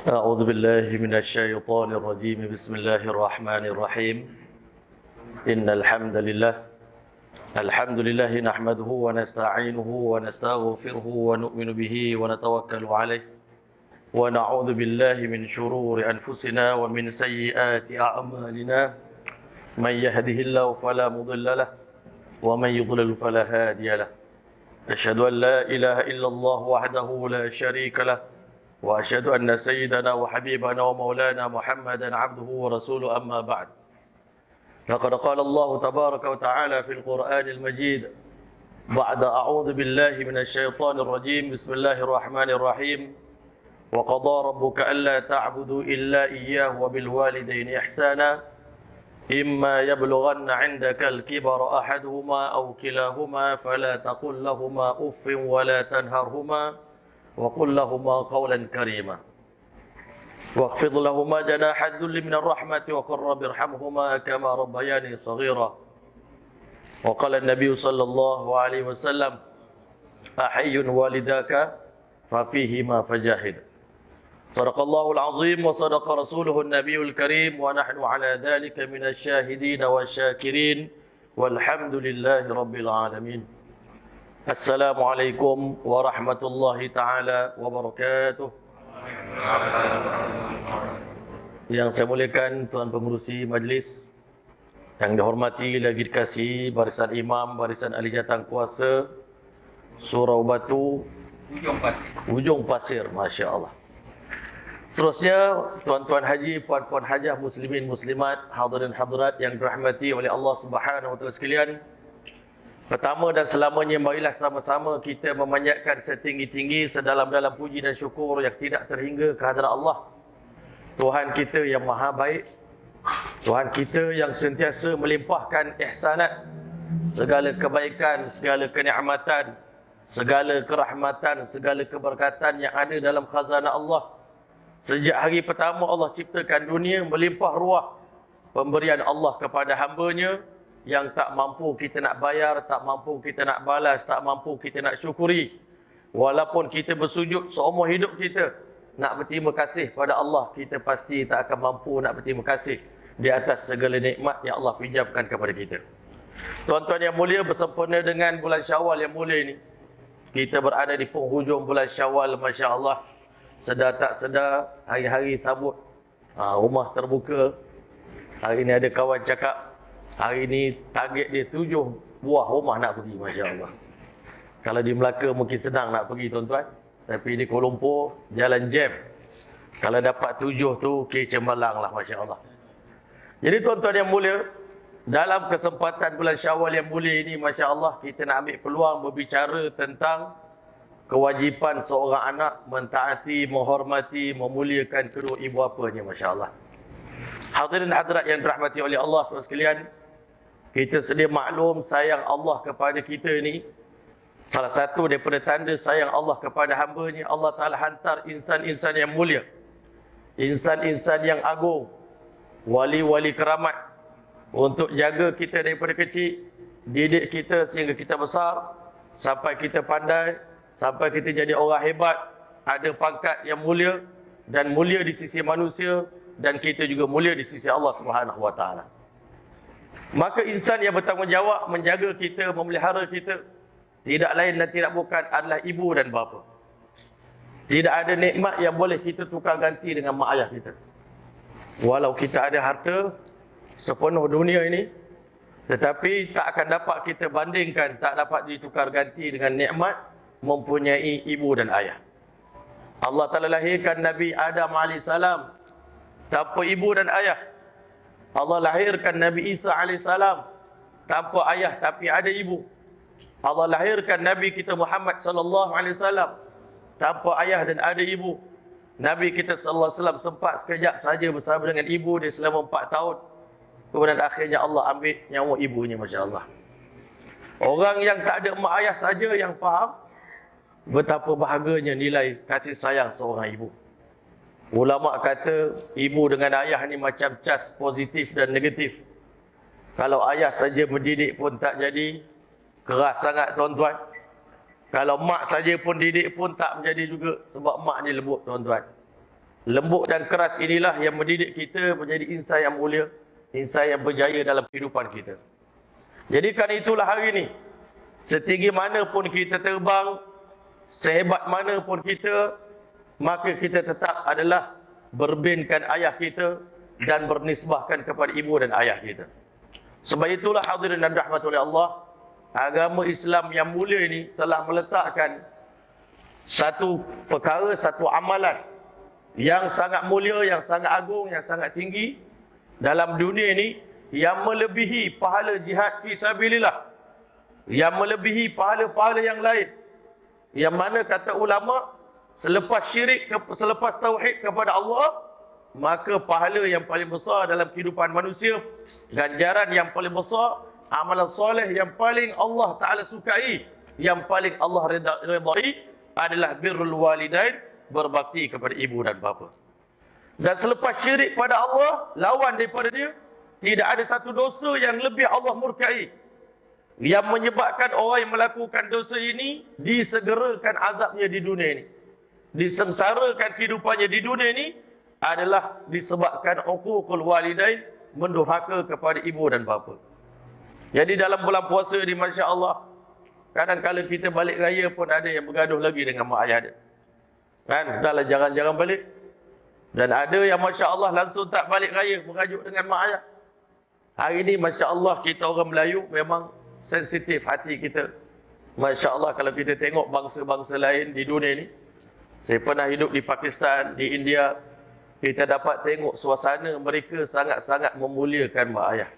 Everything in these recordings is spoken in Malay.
أعوذ بالله من الشيطان الرجيم بسم الله الرحمن الرحيم إن الحمد لله نحمده ونستعينه ونستغفره ونؤمن به ونتوكل عليه ونعوذ بالله من شرور أنفسنا ومن سيئات أعمالنا من يهده الله فلا مضل له ومن يضلل فلا هادي له أشهد أن لا إله إلا الله وحده لا شريك له وأشهد أن سيدنا وحبيبنا ومولانا محمدا عبده ورسوله أما بعد لقد قال الله تبارك وتعالى في القرآن المجيد بعد أعوذ بالله من الشيطان الرجيم بسم الله الرحمن الرحيم وقضى ربك ألا تعبدوا إلا إياه وبالوالدين إحسانا إما يبلغن عندك الكبر أحدهما أو كلاهما فلا تقل لهما أف ولا تنهرهما وقل لهما قولا كريما واخفض لهما جناح الذل من الرحمة وقل رب ارحمهما كما ربياني صغيرا وقال النبي صلى الله عليه وسلم أحي والداك ففيهما فجاهد صدق الله العظيم وصدق رسوله النبي الكريم ونحن على ذلك من الشاهدين والشاكرين والحمد لله رب العالمين. Assalamualaikum warahmatullahi ta'ala wabarakatuh. Yang saya muliakan Tuan Pengerusi Majlis, yang dihormati lagi dikasihi barisan imam, barisan ahli jawatan kuasa Surau Batu Ujung Pasir, Masya Allah. Seterusnya tuan-tuan haji, puan-puan hajah, muslimin muslimat, hadirin hadirat yang dirahmati oleh Allah Subhanahu wa taala sekalian. Pertama dan selamanya, marilah sama-sama kita memanjatkan setinggi-tinggi, sedalam-dalam puji dan syukur yang tidak terhingga kehadrat Allah, Tuhan kita yang maha baik, Tuhan kita yang sentiasa melimpahkan ihsanat, segala kebaikan, segala kenikmatan, segala kerahmatan, segala keberkatan yang ada dalam khazanah Allah. Sejak hari pertama Allah ciptakan dunia, melimpah ruah pemberian Allah kepada hamba-Nya yang tak mampu kita nak bayar, tak mampu kita nak balas, tak mampu kita nak syukuri. Walaupun kita bersujud seumur hidup kita nak berterima kasih pada Allah, kita pasti tak akan mampu nak berterima kasih di atas segala nikmat yang Allah pinjamkan kepada kita. Tuan-tuan yang mulia, bersempena dengan bulan Syawal yang mulia ini, kita berada di penghujung bulan Syawal. Masya Allah, sedar tak sedar hari-hari sambut rumah terbuka. Hari ini ada kawan cakap, hari ini target dia 7 buah rumah nak pergi, Masya Allah. Kalau di Melaka mungkin senang nak pergi tuan-tuan, tapi di Kuala Lumpur jalan jam. Kalau dapat 7 tu cembalang lah, Masya Allah. Jadi tuan-tuan yang mulia, dalam kesempatan bulan Syawal yang mulia ini, Masya Allah, kita nak ambil peluang berbicara tentang kewajipan seorang anak mentaati, menghormati, memuliakan kedua ibu bapanya, Masya Allah. Hadirin hadirat yang dirahmati oleh Allah sekalian, kita sedia maklum sayang Allah kepada kita ni. Salah satu daripada tanda sayang Allah kepada hamba-Nya, Allah Ta'ala hantar insan-insan yang mulia, insan-insan yang agung, wali-wali keramat, untuk jaga kita daripada kecil, didik kita sehingga kita besar, sampai kita pandai, sampai kita jadi orang hebat, ada pangkat yang mulia, dan mulia di sisi manusia, dan kita juga mulia di sisi Allah Subhanahu wa taala. Maka insan yang bertanggungjawab menjaga kita, memelihara kita, tidak lain dan tidak bukan adalah ibu dan bapa. Tidak ada nikmat yang boleh kita tukar ganti dengan mak ayah kita. Walau kita ada harta sepenuh dunia ini, tetapi tak akan dapat kita bandingkan, tak dapat ditukar ganti dengan nikmat mempunyai ibu dan ayah. Allah Ta'ala lahirkan Nabi Adam AS tanpa ibu dan ayah. Allah lahirkan Nabi Isa AS tanpa ayah tapi ada ibu. Allah lahirkan Nabi kita Muhammad SAW tanpa ayah dan ada ibu. Nabi kita SAW sempat sekejap saja bersama dengan ibu dia selama 4 tahun. Kemudian akhirnya Allah ambil nyawa ibunya, Masya Allah. Orang yang tak ada mak ayah saja yang faham betapa bahaganya nilai kasih sayang seorang ibu. Ulama kata ibu dengan ayah ni macam cas positif dan negatif. Kalau ayah saja mendidik pun tak jadi, keras sangat tuan-tuan. Kalau mak saja pun didik pun tak menjadi juga, sebab mak ni lembut tuan-tuan. Lembut dan keras inilah yang mendidik kita menjadi insan yang mulia, insan yang berjaya dalam kehidupan kita. Jadi kerana itulah hari ini, setinggi mana pun kita terbang, sehebat mana pun kita, maka kita tetap adalah berbinkan ayah kita dan bernisbahkan kepada ibu dan ayah kita. Sebab itulah hadirin dan rahmat oleh Allah, agama Islam yang mulia ini telah meletakkan satu perkara, satu amalan yang sangat mulia, yang sangat agung, yang sangat tinggi dalam dunia ini, yang melebihi pahala jihad fi sabilillah, yang melebihi pahala-pahala yang lain. Yang mana kata ulama, selepas syirik, selepas tauhid kepada Allah, maka pahala yang paling besar dalam kehidupan manusia, ganjaran yang paling besar, amalan soleh yang paling Allah Ta'ala sukai, yang paling Allah redai adalah birrul walidain, berbakti kepada ibu dan bapa. Dan selepas syirik pada Allah, lawan daripada dia, tidak ada satu dosa yang lebih Allah murkai, yang menyebabkan orang yang melakukan dosa ini disegerakan azabnya di dunia ini, disengsarakan kehidupannya di dunia ini, adalah disebabkan uququl walidain, mendurhaka kepada ibu dan bapa. Jadi dalam bulan puasa ni, Masya Allah, kadang-kadang kita balik raya pun ada yang bergaduh lagi dengan mak ayah dia. Kan? Dahlah jarang-jarang balik. Dan ada yang Masya Allah langsung tak balik raya, merajuk dengan mak ayah. Hari ni Masya Allah, kita orang Melayu memang sensitif hati kita. Masya Allah, kalau kita tengok bangsa-bangsa lain di dunia ni, saya pernah hidup di Pakistan, di India, kita dapat tengok suasana mereka sangat-sangat memuliakan mak ayah.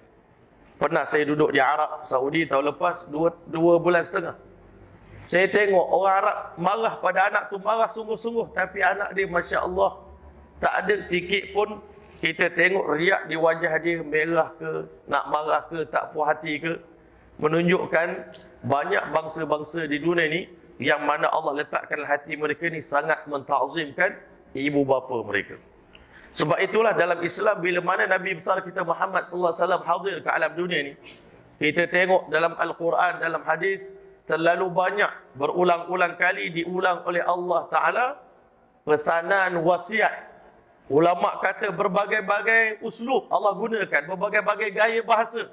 Pernah saya duduk di Arab Saudi tahun lepas, dua bulan setengah. Saya tengok orang Arab marah pada anak tu, marah sungguh-sungguh. Tapi anak dia Masya Allah, tak ada sikit pun kita tengok riak di wajah dia, merah ke, nak marah ke, tak puas hati ke. Menunjukkan banyak bangsa-bangsa di dunia ni yang mana Allah letakkan hati mereka ni sangat mentazimkan ibu bapa mereka. Sebab itulah dalam Islam, bila mana Nabi besar kita Muhammad sallallahu alaihi wasallam hadir ke alam dunia ni, kita tengok dalam Al-Quran, dalam hadis, terlalu banyak, berulang-ulang kali diulang oleh Allah Ta'ala pesanan wasiat. Ulama kata berbagai-bagai uslub Allah gunakan, berbagai-bagai gaya bahasa,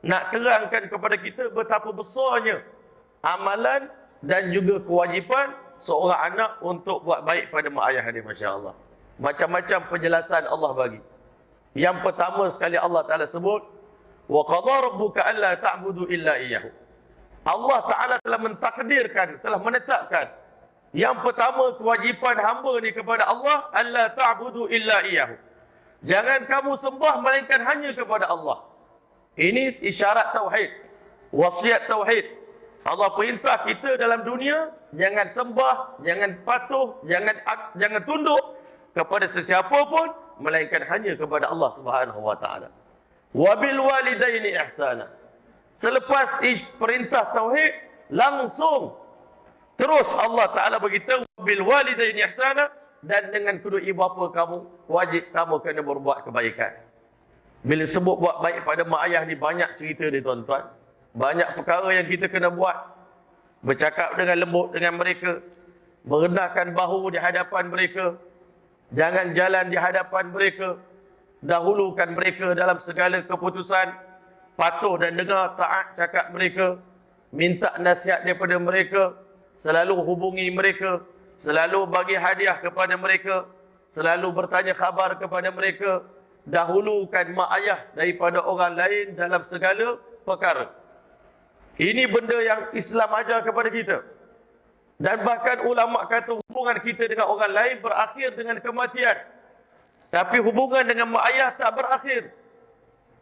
nak terangkan kepada kita betapa besarnya amalan dan juga kewajipan seorang anak untuk buat baik pada mak ayah dia. Masya Allah, macam-macam penjelasan Allah bagi. Yang pertama sekali Allah Ta'ala sebut, wa qadha rabbuka alla ta'budu illa iyyahu. Allah Ta'ala telah mentakdirkan, telah menetapkan, yang pertama kewajipan hamba ni kepada Allah, alla ta'budu illa iyyahu. Jangan kamu sembah melainkan hanya kepada Allah. Ini isyarat tauhid, wasiat tauhid. Allah perintah kita dalam dunia, jangan sembah, jangan patuh, jangan tunduk kepada sesiapa pun melainkan hanya kepada Allah Subhanahu wa taala. Wa bil walidaini ihsana. Selepas perintah tauhid, langsung terus Allah Taala beritahu bil walidaini ihsana, dan dengan kedua ibu bapa kamu wajib kamu kena berbuat kebaikan. Bila sebut buat baik pada mak ayah ni, banyak cerita dia tuan-tuan. Banyak perkara yang kita kena buat. Bercakap dengan lembut dengan mereka, merendahkan bahu di hadapan mereka, jangan jalan di hadapan mereka, dahulukan mereka dalam segala keputusan, patuh dan dengar taat cakap mereka, minta nasihat daripada mereka, selalu hubungi mereka, selalu bagi hadiah kepada mereka, selalu bertanya khabar kepada mereka, dahulukan mak ayah daripada orang lain dalam segala perkara. Ini benda yang Islam ajar kepada kita. Dan bahkan ulama kata hubungan kita dengan orang lain berakhir dengan kematian, tapi hubungan dengan mak ayah tak berakhir.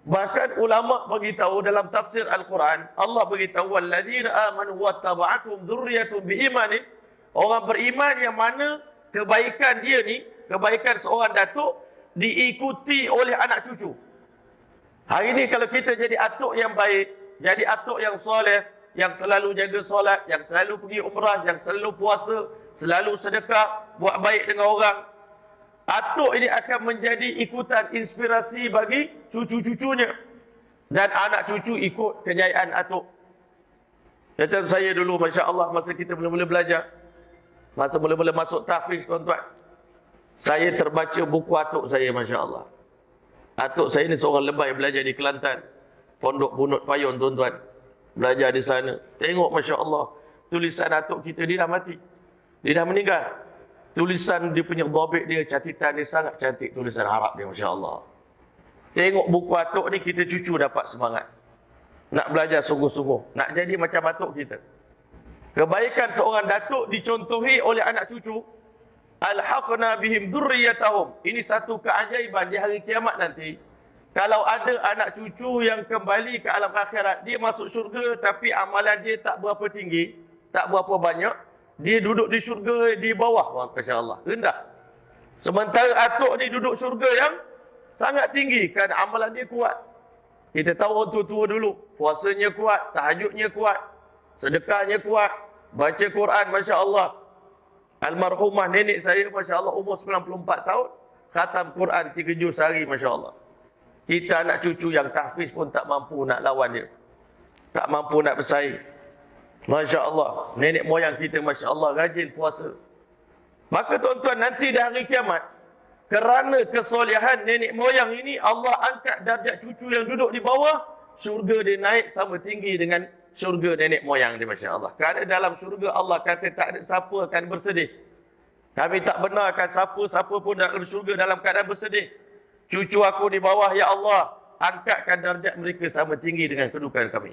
Bahkan ulama beritahu dalam tafsir Al-Quran, Allah beritahu walladzina amanu wattaba'atuhum dzurriyyatuhum biimanin, orang beriman yang mana kebaikan dia ni, kebaikan seorang datuk diikuti oleh anak cucu. Hari ni kalau kita jadi atuk yang baik, jadi atuk yang soleh, yang selalu jaga solat, yang selalu pergi umrah, yang selalu puasa, selalu sedekah, buat baik dengan orang, atuk ini akan menjadi ikutan inspirasi bagi cucu-cucunya. Dan anak cucu ikut kejayaan atuk. Macam saya dulu, Masya Allah, masa kita mula-mula belajar, masa mula-mula masuk tahfiz tuan-tuan, Saya terbaca buku atuk saya, Masya Allah. Atuk saya ni seorang lebay belajar di Kelantan. Pondok Bunut Payun, tuan-tuan. Belajar di sana. Tengok, Masya Allah. Tulisan atuk kita, dia dah mati. Dia dah meninggal. Tulisan dia punya dhabit dia, catatan dia sangat cantik. Tulisan Arab dia, Masya Allah. Tengok buku atuk ni, kita cucu dapat semangat. Nak belajar sungguh-sungguh. Nak jadi macam atuk kita. Kebaikan seorang datuk dicontohi oleh anak cucu. Alhaqna bihim dzurriyyatahum. Ini satu keajaiban di hari kiamat nanti. Kalau ada anak cucu yang kembali ke alam akhirat, dia masuk syurga tapi amalan dia tak berapa tinggi, tak berapa banyak, dia duduk di syurga di bawah, masya-Allah, rendah. Sementara atuk ni duduk syurga yang sangat tinggi kerana amalan dia kuat. Kita tahu orang tua-tua dulu, puasanya kuat, tahajudnya kuat, sedekahnya kuat, baca Quran, masya-Allah. Almarhumah nenek saya, masya-Allah, umur 94 tahun, khatam Quran 3 juz sehari, masya-Allah. Kita anak cucu yang tahfiz pun tak mampu nak lawan dia. Tak mampu nak bersaing. Masya Allah. Nenek moyang kita, Masya Allah, rajin puasa. Maka tuan-tuan, nanti di hari kiamat, kerana kesolehan nenek moyang ini, Allah angkat darjat cucu yang duduk di bawah, syurga dia naik sama tinggi dengan syurga nenek moyang dia, Masya Allah. Kerana dalam syurga Allah kata tak ada siapa akan bersedih. Kami tak benarkan siapa-siapa pun dalam syurga dalam keadaan bersedih. Cucu aku di bawah, ya Allah, angkatkan darjat mereka sama tinggi dengan kedudukan kami.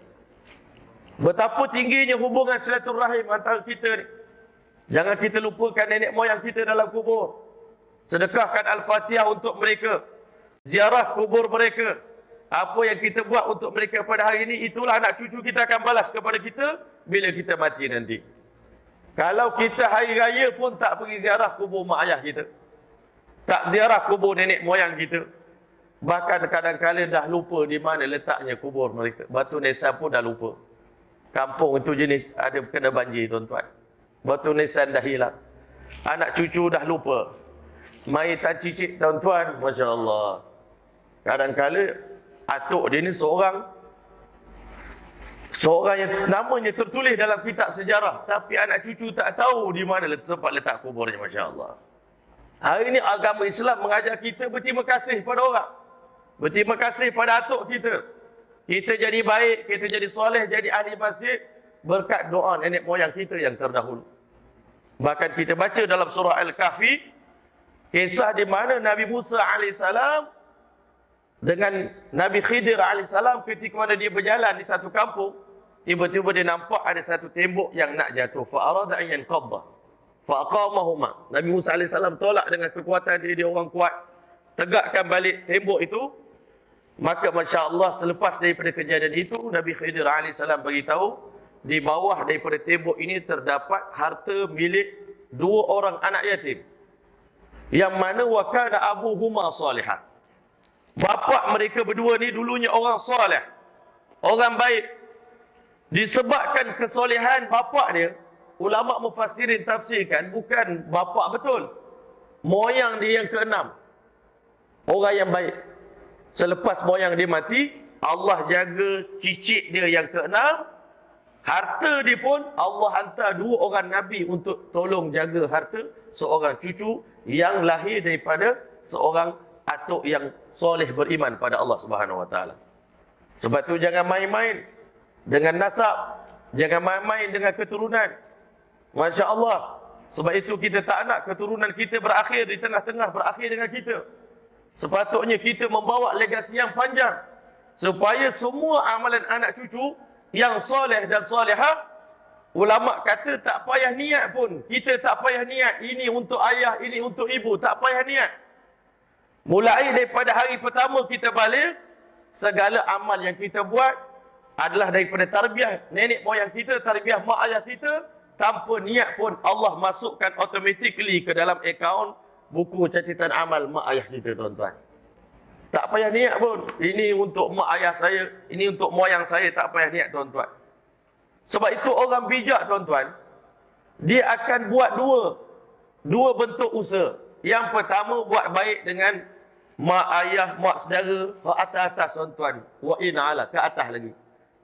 Betapa tingginya hubungan silaturahim antara kita ni. Jangan kita lupakan nenek moyang kita dalam kubur. Sedekahkan Al-Fatihah untuk mereka. Ziarah kubur mereka. Apa yang kita buat untuk mereka pada hari ini, itulah anak cucu kita akan balas kepada kita bila kita mati nanti. Kalau kita hari raya pun tak pergi ziarah kubur mak ayah kita, tak ziarah kubur nenek moyang kita, bahkan kadang-kadang dah lupa di mana letaknya kubur mereka. Batu nisan pun dah lupa. Kampung itu jenis ada kena banjir, tuan-tuan. Batu nisan dah hilang. Anak cucu dah lupa. Mai tan cicit, tuan-tuan, Masya Allah. Kadang-kadang atuk dia ni seorang yang namanya tertulis dalam kitab sejarah, tapi anak cucu tak tahu di mana tempat letak kuburnya, Masya Allah. Hari ini agama Islam mengajar kita berterima kasih pada orang. Berterima kasih pada atuk kita. Kita jadi baik, kita jadi soleh, jadi ahli masjid berkat doa nenek moyang kita yang terdahulu. Bahkan kita baca dalam surah Al-Kahfi, kisah di mana Nabi Musa AS dengan Nabi Khidir AS ketika mana dia berjalan di satu kampung, tiba-tiba dia nampak ada satu tembok yang nak jatuh. Fa'arada an yanqadha fa'aqamahuma. Nabi Musa AS tolak dengan kekuatan dia orang kuat, tegakkan balik tembok itu. Maka Masya Allah, selepas daripada kejadian itu, Nabi Khidir AS beritahu, di bawah daripada tembok ini terdapat harta milik 2 orang anak yatim, yang mana wakana abuhuma salihah. Bapa mereka berdua ni dulunya orang soleh, orang baik. Disebabkan kesolehan bapa dia, ulama mufassirin tafsirkan bukan bapa betul, moyang dia yang keenam, orang yang baik. Selepas moyang dia mati, Allah jaga cicit dia yang keenam. Harta dia pun Allah hantar 2 orang Nabi untuk tolong jaga harta seorang cucu yang lahir daripada seorang atuk yang soleh beriman pada Allah Subhanahu Wa Taala. Sebab tu jangan main-main dengan nasab, jangan main-main dengan keturunan. Masya Allah. Sebab itu kita tak nak keturunan kita berakhir di tengah-tengah, berakhir dengan kita. Sepatutnya kita membawa legasi yang panjang, supaya semua amalan anak cucu yang soleh dan solehah, ulama kata tak payah niat pun. Kita tak payah niat, ini untuk ayah, ini untuk ibu, tak payah niat. Mulai daripada hari pertama kita balik, segala amal yang kita buat adalah daripada tarbiyah nenek moyang kita, tarbiyah mak ayah kita. Tanpa niat pun Allah masukkan automatically ke dalam akaun buku catatan amal mak ayah kita, tuan-tuan. Tak payah niat pun. Ini untuk mak ayah saya, ini untuk moyang saya, tak payah niat, tuan-tuan. Sebab itu orang bijak, tuan-tuan, dia akan buat dua bentuk usaha. Yang pertama, buat baik dengan mak ayah, mak saudara, ke atas-atas, tuan-tuan. Wa ina'ala, ke atas lagi.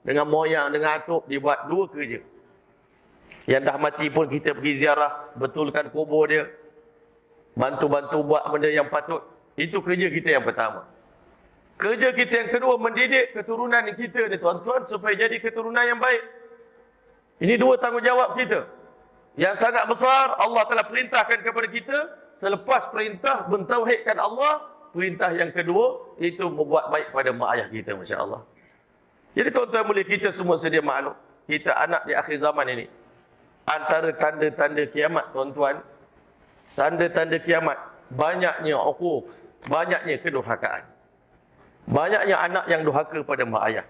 Dengan moyang, dengan atuk, dia buat 2 kerja. Yang dah mati pun kita pergi ziarah, betulkan kubur dia. bantu-bantu buat benda yang patut. Itu kerja kita yang pertama. Kerja kita yang kedua, mendidik keturunan kita ni tuan-tuan, supaya jadi keturunan yang baik. Ini dua tanggungjawab kita yang sangat besar. Allah telah perintahkan kepada kita. Selepas perintah mentauhidkan Allah, perintah yang kedua itu membuat baik pada mak ayah kita, masya-Allah. Jadi tuan-tuan boleh kita semua sedia maklum, kita anak di akhir zaman ini. Antara tanda-tanda kiamat tuan-tuan, tanda-tanda kiamat, banyaknya uquq, banyaknya kedurhakaan. Banyaknya anak yang durhaka pada mak ayah.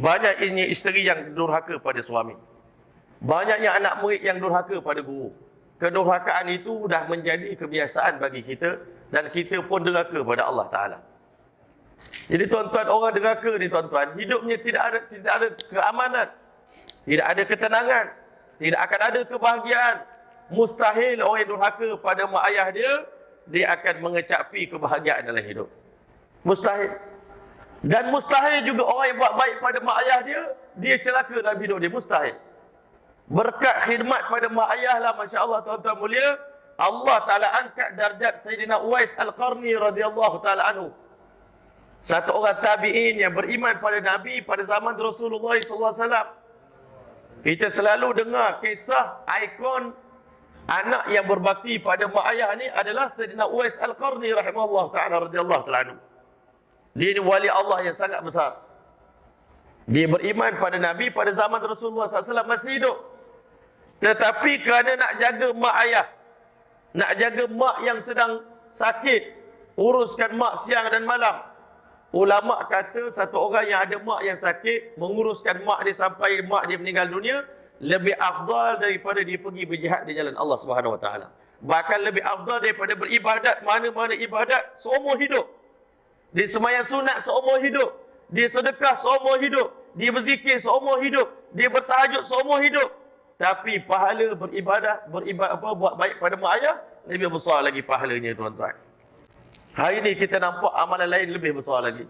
Banyaknya isteri yang durhaka pada suami. Banyaknya anak murid yang durhaka pada guru. Kedurhakaan itu dah menjadi kebiasaan bagi kita, dan kita pun derhaka pada Allah Ta'ala. Jadi tuan-tuan, orang derhaka ni tuan-tuan, hidupnya tidak ada keamanan, tidak ada ketenangan, tidak akan ada kebahagiaan. Mustahil orang yang durhaka pada mak ayah dia akan mengecapi kebahagiaan dalam hidup. Mustahil. Dan mustahil juga orang yang buat baik pada mak ayah dia celaka dalam hidup dia. Mustahil. Berkat khidmat pada mak ayah lah, Masya Allah tuan-tuan mulia, Allah Ta'ala angkat darjat Sayyidina Uwais Al-Qarni radhiyallahu ta'ala anhu. Satu orang tabi'in yang beriman pada Nabi pada zaman Rasulullah SAW. Kita selalu dengar kisah ikon anak yang berbakti pada mak ayah ni adalah Sayyidina Uwais Al-Qarni rahimahullah ta'ala radhiyallahu ta'ala anhu. Dia ni wali Allah yang sangat besar. Dia beriman pada Nabi pada zaman Rasulullah SAW masih hidup. Tetapi kerana nak jaga mak ayah, nak jaga mak yang sedang sakit, uruskan mak siang dan malam, ulama kata satu orang yang ada mak yang sakit, menguruskan mak dia sampai mak dia meninggal dunia, lebih afdal daripada dia pergi berjihad di jalan Allah Subhanahu Wa Taala. Bahkan lebih afdal daripada beribadat mana-mana ibadat seumur hidup. Dia sembahyang sunat seumur hidup, dia sedekah seumur hidup, dia berzikir seumur hidup, dia bertahajud seumur hidup. Tapi pahala beribadah buat baik pada mak ayah lebih besar lagi pahalanya tuan-tuan. Hari ini kita nampak amalan lain lebih besar lagi.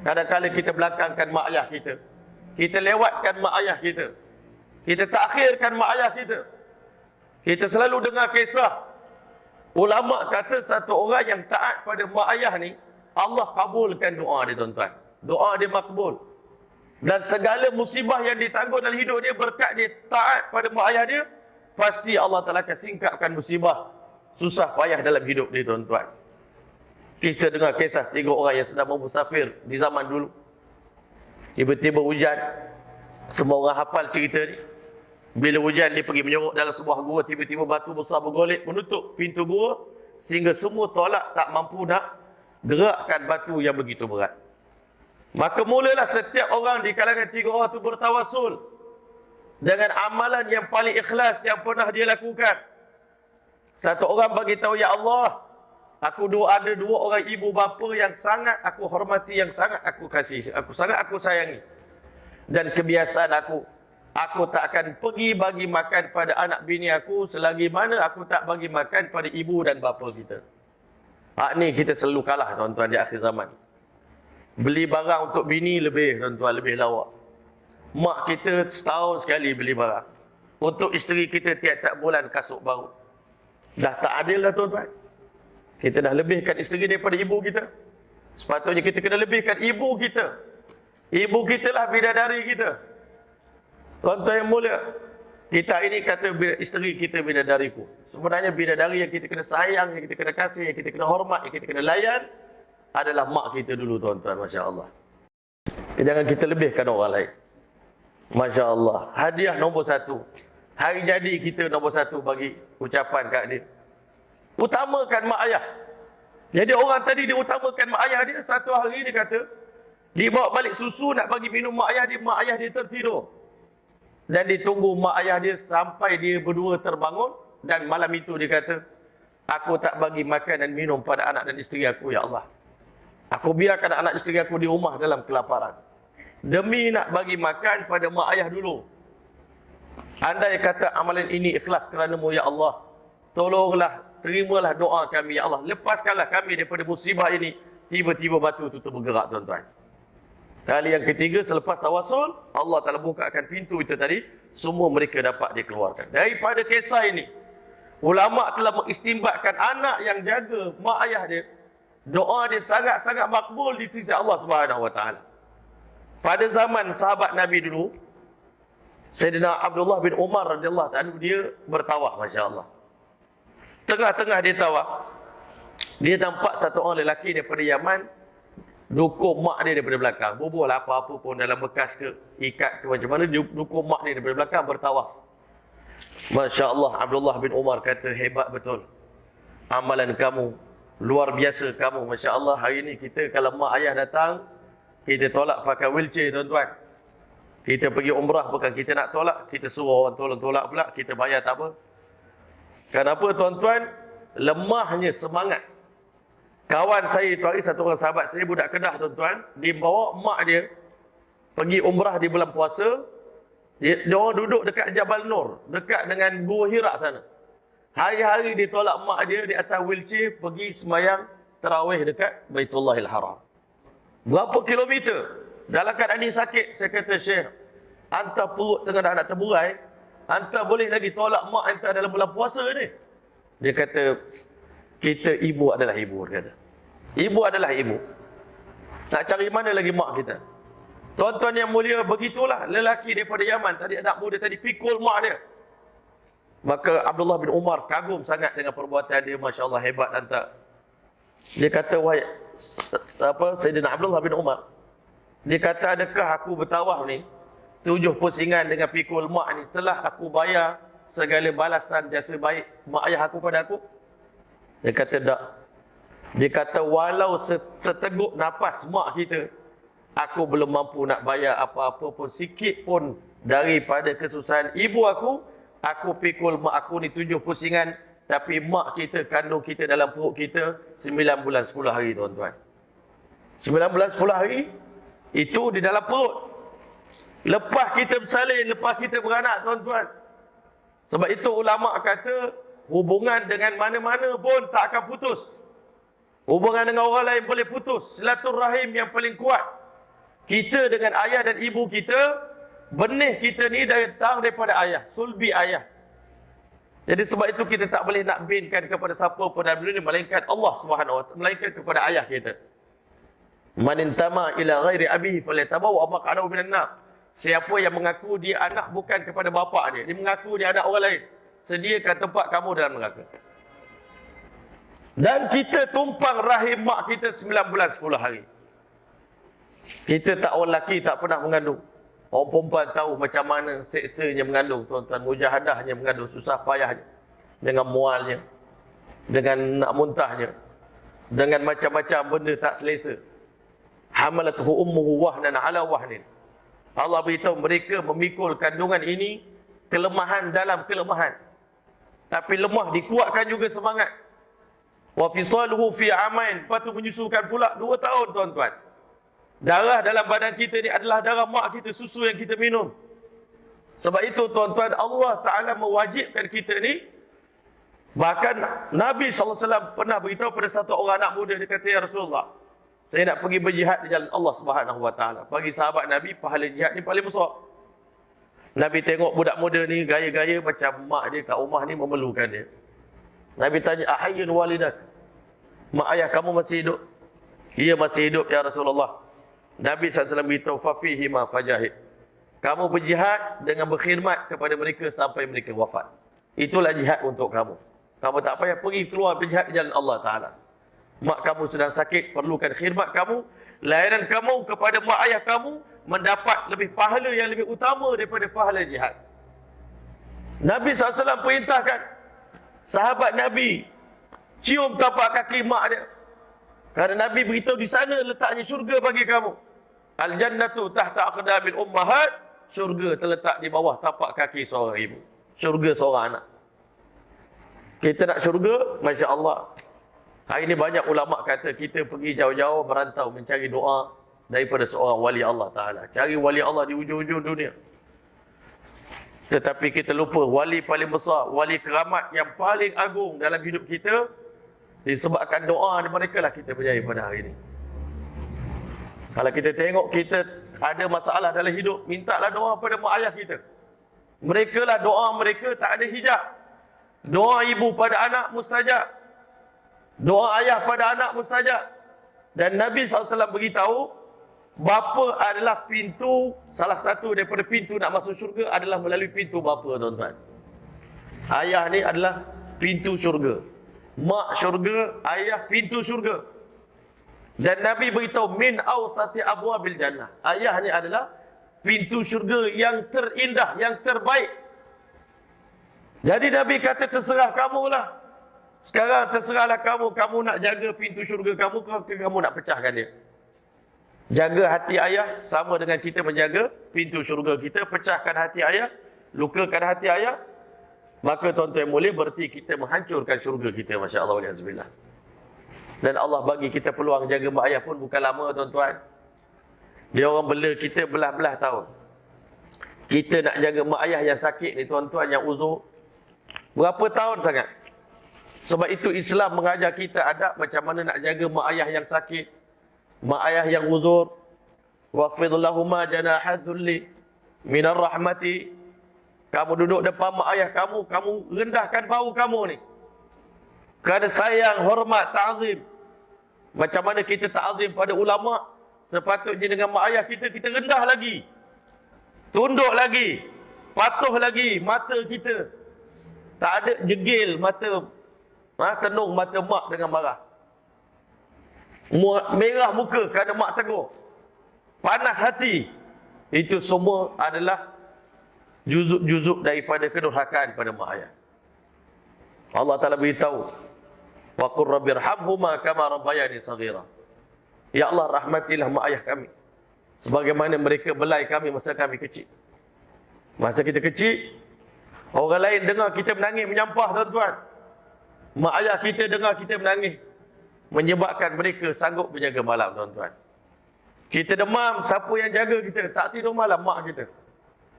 Kadang-kadang kita belakangkan mak ayah kita, kita lewatkan mak ayah kita, kita takhirkan mak ayah kita. Kita selalu dengar kisah ulama kata satu orang yang taat pada mak ayah ni, Allah kabulkan doa dia tuan-tuan. Doa dia makbul. Dan segala musibah yang ditanggung dalam hidup dia berkat dia taat pada mak ayah dia, pasti Allah Ta'ala akan singkapkan musibah, susah payah dalam hidup dia tuan-tuan. Kita dengar kisah 3 orang yang sedang bermusafir di zaman dulu. Tiba-tiba hujan. Semua orang hafal cerita ni. Bila hujan dia pergi menyorok dalam sebuah gua, tiba-tiba batu besar bergolek menutup pintu gua, sehingga semua tolak tak mampu nak gerakkan batu yang begitu berat. Maka mulalah setiap orang di kalangan 3 orang itu bertawasul dengan amalan yang paling ikhlas yang pernah dia lakukan. Satu orang bagi tahu, ya Allah, aku ada 2 orang ibu bapa yang sangat aku hormati, yang sangat aku kasih, sangat aku sayangi. Dan kebiasaan aku tak akan pergi bagi makan pada anak bini aku selagi mana aku tak bagi makan pada ibu dan bapa kita. Ni kita selalu kalah tuan-tuan di akhir zaman. Beli barang untuk bini lebih tuan-tuan, lebih lawak. Mak kita setahun sekali beli barang. Untuk isteri kita tiap-tiap bulan kasut baru. Dah tak adil lah tuan-tuan. Kita dah lebihkan isteri daripada ibu kita. Sepatutnya kita kena lebihkan ibu kita. Ibu kita lah bidadari kita. Tuan-tuan yang mulia, kita ini kata isteri kita bidadariku. Sebenarnya bidadari yang kita kena sayang, yang kita kena kasih, yang kita kena hormat, yang kita kena layan adalah mak kita dulu tuan-tuan, Masya Allah. Jangan kita lebihkan orang lain. Masya Allah. Hadiah nombor 1. Hari jadi kita nombor 1 bagi ucapan kat dia. Utamakan mak ayah. Jadi orang tadi dia utamakan mak ayah dia. Satu hari dia kata, dia bawa balik susu nak bagi minum mak ayah dia tertidur. Dan ditunggu mak ayah dia sampai dia berdua terbangun. Dan malam itu dia kata, aku tak bagi makan dan minum pada anak dan isteri aku, ya Allah. Aku biarkan anak isteri aku di rumah dalam kelaparan. Demi nak bagi makan pada mak ayah dulu. Andai kata amalan ini ikhlas kerana-Mu, ya Allah, tolonglah, terimalah doa kami, ya Allah. Lepaskanlah kami daripada musibah ini. Tiba-tiba batu itu bergerak tuan-tuan. Kali yang ketiga, selepas tawasul, Allah Ta'ala bukakan pintu itu tadi, semua mereka dapat dikeluarkan. Daripada kisah ini, ulama telah mengistimbatkan anak yang jaga mak ayah dia, doa dia sangat-sangat makbul di sisi Allah Subhanahu wa taala. Pada zaman sahabat Nabi dulu, Sayyidina Abdullah bin Umar radhiyallahu ta'ala dia bertawaf, masya-Allah. Tengah-tengah dia tawaf, dia nampak satu orang lelaki daripada Yaman dukung mak dia daripada belakang. Bubuh lah apa-apa pun dalam bekas ke, ikat ke macam mana, dia dukung mak dia daripada belakang bertawaf. Masya Allah, Abdullah bin Umar kata, hebat betul amalan kamu, luar biasa kamu, Masya Allah. Hari ni kita kalau mak ayah datang, kita tolak pakai wheelchair tuan-tuan. Kita pergi umrah bukan kita nak tolak, kita suruh orang tolong tolak pula, kita bayar tak apa. Kenapa tuan-tuan? Lemahnya semangat. Kawan saya tu hari, satu orang sahabat saya, budak Kedah tuan-tuan, dia bawa mak dia pergi umrah di bulan puasa. Dia orang duduk dekat Jabal Nur, dekat dengan Gua Hira sana. Hari-hari dia tolak mak dia di atas wheelchair pergi sembahyang tarawih dekat Baitullahil Haram. Berapa kilometer? Dalam keadaan ni sakit, saya kata, Syekh, anta perut tengah nak terburai, anta boleh lagi tolak mak anta dalam bulan puasa ni? Dia kata, kita ibu adalah ibu, dia kata. Ibu adalah ibu. Nak cari mana lagi mak kita? Tuan-tuan yang mulia, begitulah lelaki daripada Yaman tadi, anak muda tadi pikul mak dia. Maka Abdullah bin Umar kagum sangat dengan perbuatan dia, Masya Allah, hebat anta. Dia kata, wahai Sayyidina Abdullah bin Umar, dia kata, adakah aku bertawaf ni 7 pusingan dengan pikul mak ni telah aku bayar segala balasan jasa baik mak ayah aku pada aku? Dia kata, tak. Dia kata, walau seteguk nafas mak kita, aku belum mampu nak bayar apa-apa pun, sikit pun daripada kesusahan ibu aku. Aku pikul mak aku ni 7 pusingan, tapi mak kita, kandung kita dalam perut kita 9 bulan 10 hari tuan-tuan. 9 bulan 10 hari, itu di dalam perut. Lepas kita bersalin, lepas kita beranak tuan-tuan. Sebab itu ulama kata, hubungan dengan mana-mana pun tak akan putus. Hubungan dengan orang lain boleh putus. Silaturahim yang paling kuat. Kita dengan ayah dan ibu kita, benih kita ni datang daripada ayah, sulbi ayah. Jadi sebab itu kita tak boleh nak binkan kepada siapa pun dalam dunia, melainkan Allah Subhanahu wa taala, melainkan kepada ayah kita. Man intama ila ghairi abihi falyatabawa maq'adahu minan nar. Siapa yang mengaku dia anak bukan kepada bapa dia, dia mengaku dia anak orang lain, sediakan tempat kamu dalam neraka. Dan kita tumpang rahim mak kita 9 bulan 10 hari. Kita tak, orang lelaki tak pernah mengandung. Orang perempuan tahu macam mana seksanya mengandung tuan-tuan, mujahadahnya mengandung, susah payahnya, dengan mualnya, dengan nak muntahnya, dengan macam-macam benda tak selesa. Hamalatuhu ummuhu wahnan ala wahnin. Allah beritahu mereka memikul kandungan ini kelemahan dalam kelemahan. Tapi lemah dikuatkan juga semangat. Wa fisaluhu fi amain, patu menyusukan pula 2 tahun tuan-tuan. Darah dalam badan kita ni adalah darah mak kita, susu yang kita minum. Sebab itu tuan-tuan, Allah Ta'ala mewajibkan kita ni. Bahkan Nabi SAW pernah beritahu pada satu orang anak muda, dia kata, ya Rasulullah, saya nak pergi berjihad di jalan Allah Subhanahu wa taala. Bagi sahabat Nabi, pahala jihad ni paling besar. Nabi tengok budak muda ni gaya-gaya macam mak dia kat rumah ni memerlukan dia. Nabi tanya, ahayyun walidak? Mak ayah kamu masih hidup? Ia masih hidup ya Rasulullah. Nabi SAW beritahu, fafihi ma fajahid. Kamu berjihad dengan berkhidmat kepada mereka sampai mereka wafat. Itulah jihad untuk kamu. Kamu tak payah pergi keluar berjihad di jalan Allah Ta'ala. Mak kamu sedang sakit, perlukan khidmat kamu. Layanan kamu kepada mak ayah kamu mendapat lebih pahala yang lebih utama daripada pahala jihad. Nabi SAW perintahkan sahabat Nabi cium tapak kaki mak dia. Kerana Nabi beritahu di sana letaknya syurga bagi kamu. Al-jannatu tahta aqdamil ummahat. Syurga terletak di bawah tapak kaki seorang ibu. Syurga seorang anak. Kita nak syurga, Masya Allah. Hari ini banyak ulama kata kita pergi jauh-jauh berantau mencari doa daripada seorang wali Allah Ta'ala. Cari wali Allah di ujung-ujung dunia. Tetapi kita lupa wali paling besar, wali keramat yang paling agung dalam hidup kita, disebabkan doa mereka lah kita berjaya pada hari ini. Kalau kita tengok kita ada masalah dalam hidup, mintalah doa pada mak ayah kita. Mereka lah doa mereka tak ada hijab. Doa ibu pada anak mustajab. Doa ayah pada anak mustajab. Dan Nabi SAW beritahu, bapa adalah pintu, salah satu daripada pintu nak masuk syurga adalah melalui pintu bapa, tuan-tuan. Ayah ni adalah pintu syurga. Mak syurga, ayah pintu syurga. Dan Nabi beritahu, min awsati abwabil jannah. Ayah ni adalah pintu syurga yang terindah, yang terbaik. Jadi Nabi kata, terserah kamulah. Sekarang terserahlah kamu. Kamu nak jaga pintu syurga kamu ke kamu nak pecahkan dia? Jaga hati ayah sama dengan kita menjaga pintu syurga kita. Pecahkan hati ayah, lukakan hati ayah, maka tuan-tuan boleh berarti kita menghancurkan syurga kita. Masya Allah walhamdulillah. Dan Allah bagi kita peluang jaga mak ayah pun bukan lama, tuan-tuan. Dia orang bela kita belah-belah tahun. Kita nak jaga mak ayah yang sakit ni, tuan-tuan, yang uzur, berapa tahun sangat? Sebab itu Islam mengajar kita adab macam mana nak jaga mak ayah yang sakit, mak ayah yang uzur. Waqfid lahuma janahadh dhulli minar rahmati. Kamu duduk depan mak ayah kamu, kamu rendahkan bahu kamu ni. Kerana sayang, hormat, ta'zim. Macam mana kita ta'zim pada ulama, sepatutnya dengan mak ayah kita, kita rendah lagi. Tunduk lagi. Patuh lagi mata kita. Tak ada jegil mata, tenung mata mak dengan marah. Merah muka kerana mak tegur. Panas hati. Itu semua adalah juzuk-juzuk daripada kedurhakaan pada mak ayah. Allah Ta'ala beritahu, wa qur rabbirhamhuma kama rabbayani saghira. Ya Allah, rahmatilah mak ayah kami sebagaimana mereka belai kami masa kami kecil. Masa kita kecil, orang lain dengar kita menangis menyampah, tuan-tuan. Mak ayah kita dengar kita menangis, menyebabkan mereka sanggup berjaga malam, tuan-tuan. Kita demam, siapa yang jaga kita? Tak tidur malam, mak kita.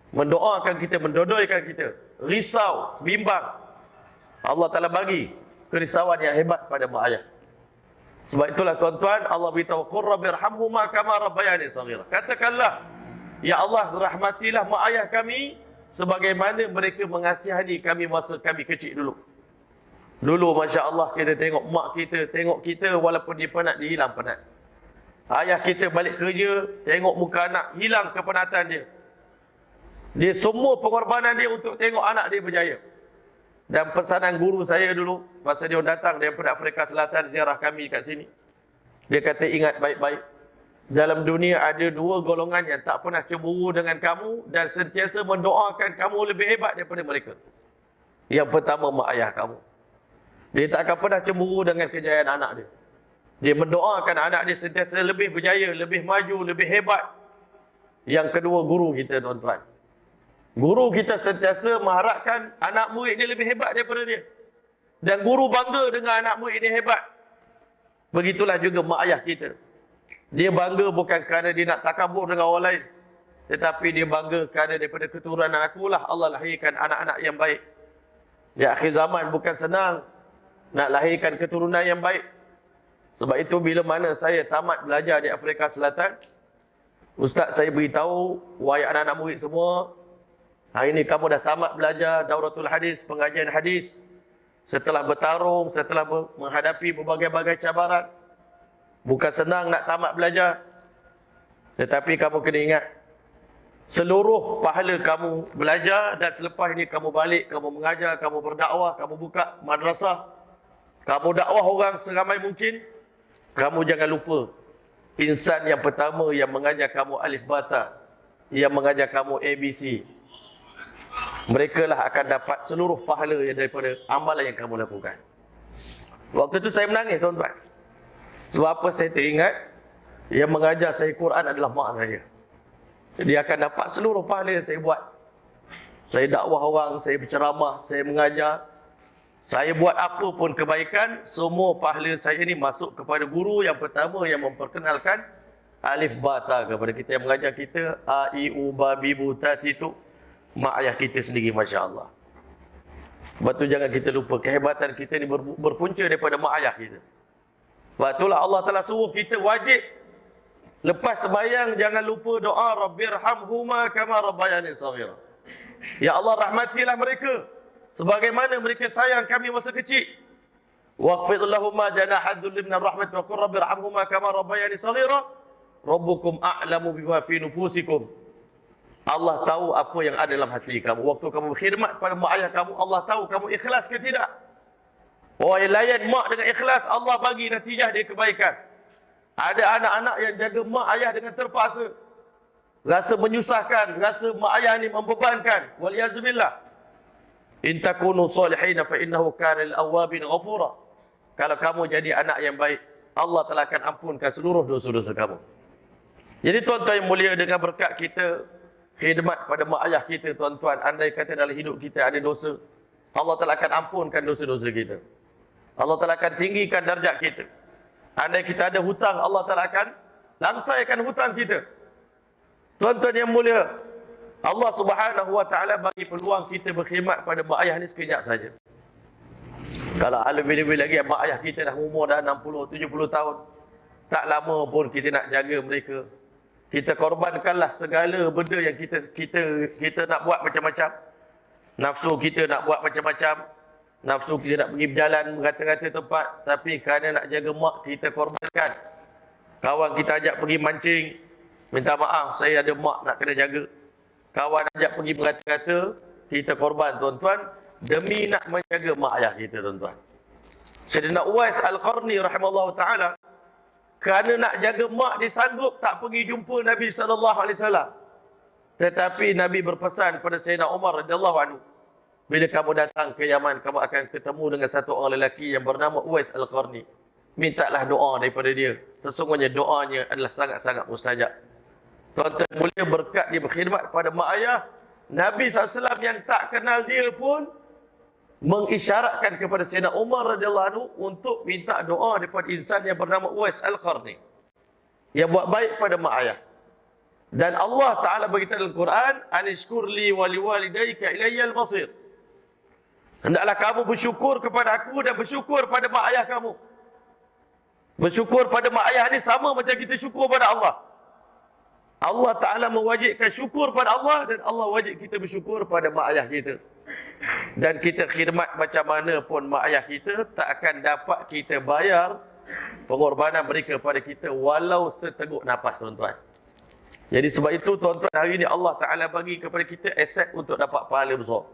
Mendoakan kita, mendodoikan kita. Risau, bimbang. Allah Ta'ala bagi kerisauan yang hebat pada mak ayah. Sebab itulah, tuan-tuan, Allah beritahu, qur rabbirhamhuma kama rabbayani saghira. Katakanlah, ya Allah, rahmatilah mak ayah kami sebagaimana mereka mengasihani kami masa kami kecil dulu. Dulu, Masya Allah, kita tengok mak kita, tengok kita walaupun dia penat, dia hilang penat. Ayah kita balik kerja, tengok muka anak, hilang kepenatan dia. Dia semua pengorbanan dia untuk tengok anak dia berjaya. Dan pesanan guru saya dulu, masa dia datang daripada Afrika Selatan ziarah kami kat sini, dia kata, ingat baik-baik, dalam dunia ada dua golongan yang tak pernah cemburu dengan kamu dan sentiasa mendoakan kamu lebih hebat daripada mereka. Yang pertama, mak ayah kamu. Dia tak akan pernah cemburu dengan kejayaan anak dia. Dia mendoakan anak dia sentiasa lebih berjaya, lebih maju, lebih hebat. Yang kedua, guru kita, tuan-tuan. Guru kita sentiasa mengharapkan anak murid dia lebih hebat daripada dia. Dan guru bangga dengan anak murid dia hebat. Begitulah juga mak ayah kita. Dia bangga bukan kerana dia nak takabur dengan orang lain, tetapi dia bangga kerana daripada keturunan akulah Allah lahirkan anak-anak yang baik. Di akhir zaman bukan senang nak lahirkan keturunan yang baik. Sebab itu bila mana saya tamat belajar di Afrika Selatan, ustaz saya beritahu, wahai anak-anak murid semua, hari ini kamu dah tamat belajar Dauratul Hadis, pengajian hadis. Setelah bertarung, setelah menghadapi berbagai-bagai cabaran, bukan senang nak tamat belajar. Tetapi kamu kena ingat, seluruh pahala kamu belajar dan selepas ini kamu balik, kamu mengajar, kamu berdakwah, kamu buka madrasah, kamu dakwah orang seramai mungkin, kamu jangan lupa insan yang pertama yang mengajar kamu alif bata, yang mengajar kamu ABC. Mereka lah akan dapat seluruh pahala yang daripada amalan yang kamu lakukan. Waktu itu saya menangis, tuan-tuan. Sebab apa saya teringat, yang mengajar saya Quran adalah mak saya. Dia akan dapat seluruh pahala yang saya buat. Saya dakwah orang, saya berceramah, saya mengajar. Saya buat apa pun kebaikan, semua pahala saya ni masuk kepada guru yang pertama yang memperkenalkan alif bata kepada kita, yang mengajar kita a, i, u, ba, bi, bu, ta, ti, tu. Mak ayah kita sendiri, Masya Allah. Sebab tu jangan kita lupa, kehebatan kita ni berpunca daripada mak ayah kita. Sebab itulah Allah telah suruh kita wajib, lepas sembahyang jangan lupa doa, Rabbirhamhuma kama rabbayani saghira. Ya Allah, rahmatilah mereka sebagaimana mereka sayang kami masa kecil. Waqfid lahumma janaha dhulli minar rahmat wa qur rabbi irhamhuma kama rabbayani shaghira. Rabbukum a'lamu bima fi nufusikum. Allah tahu apa yang ada dalam hati kamu. Waktu kamu berkhidmat pada mak ayah kamu, Allah tahu kamu ikhlas ke tidak. Orang yang layan mak dengan ikhlas, Allah bagi natijah dia kebaikan. Ada anak-anak yang jaga mak ayah dengan terpaksa. Rasa menyusahkan, rasa mak ayah ni membebankan. Waliyazubillah. In takunu salihina fa innahu kana lil awwabin ghafura. Kalau kamu jadi anak yang baik, Allah telah akan ampunkan seluruh dosa-dosa kamu. Jadi tuan-tuan yang mulia, dengan berkat kita khidmat pada mak ayah kita, tuan-tuan, andai kata dalam hidup kita ada dosa, Allah telah akan ampunkan dosa-dosa kita. Allah telah akan tinggikan darjat kita. Andai kita ada hutang, Allah telah akan langsaikan hutang kita. Tuan-tuan yang mulia, Allah Subhanahu wa taala bagi peluang kita berkhidmat pada mak ayah ni sekejap saja. Kalau lebih-lebih lagi mak ayah kita dah umur dah 60, 70 tahun, tak lama pun kita nak jaga mereka. Kita korbankanlah segala benda yang kita nak buat macam-macam. Nafsu kita nak buat macam-macam. Nafsu kita nak pergi berjalan merata-rata tempat, tapi kerana nak jaga mak, kita korbankan. Kawan kita ajak pergi mancing, minta maaf, saya ada mak nak kena jaga. Kawan ajak pergi merata-rata, kita korban, tuan-tuan, demi nak menjaga mak ayah kita, tuan-tuan. Sayyidina Uwais Al-Qarni rahimahullah ta'ala, kerana nak jaga mak, dia sanggup tak pergi jumpa Nabi SAW. Tetapi Nabi berpesan kepada Sayyidina Umar radhiyallahu anhu, bila kamu datang ke Yaman, kamu akan ketemu dengan satu orang lelaki yang bernama Uwais Al-Qarni. Mintalah doa daripada dia. Sesungguhnya doanya adalah sangat-sangat mustajab. Tuan-tuan mulia, berkat dia berkhidmat pada mak ayah, Nabi SAW yang tak kenal dia pun mengisyaratkan kepada Sayyidina Umar radhiyallahu anhu untuk minta doa daripada insan yang bernama Uwais Al-Qarni, yang buat baik pada mak ayah. Dan Allah Ta'ala beritahu dalam Quran, anishkurli wali walidayka ilayyal masir. Hendaklah kamu bersyukur kepada aku dan bersyukur pada mak ayah kamu. Bersyukur pada mak ayah ni sama macam kita syukur pada Allah. Allah Ta'ala mewajibkan syukur pada Allah, dan Allah wajib kita bersyukur pada mak ayah kita. Dan kita khidmat macam mana pun mak ayah kita, tak akan dapat kita bayar pengorbanan mereka pada kita walau seteguk nafas, tuan-tuan. Jadi sebab itu, tuan-tuan, hari ini Allah Ta'ala bagi kepada kita aset untuk dapat pahala besar.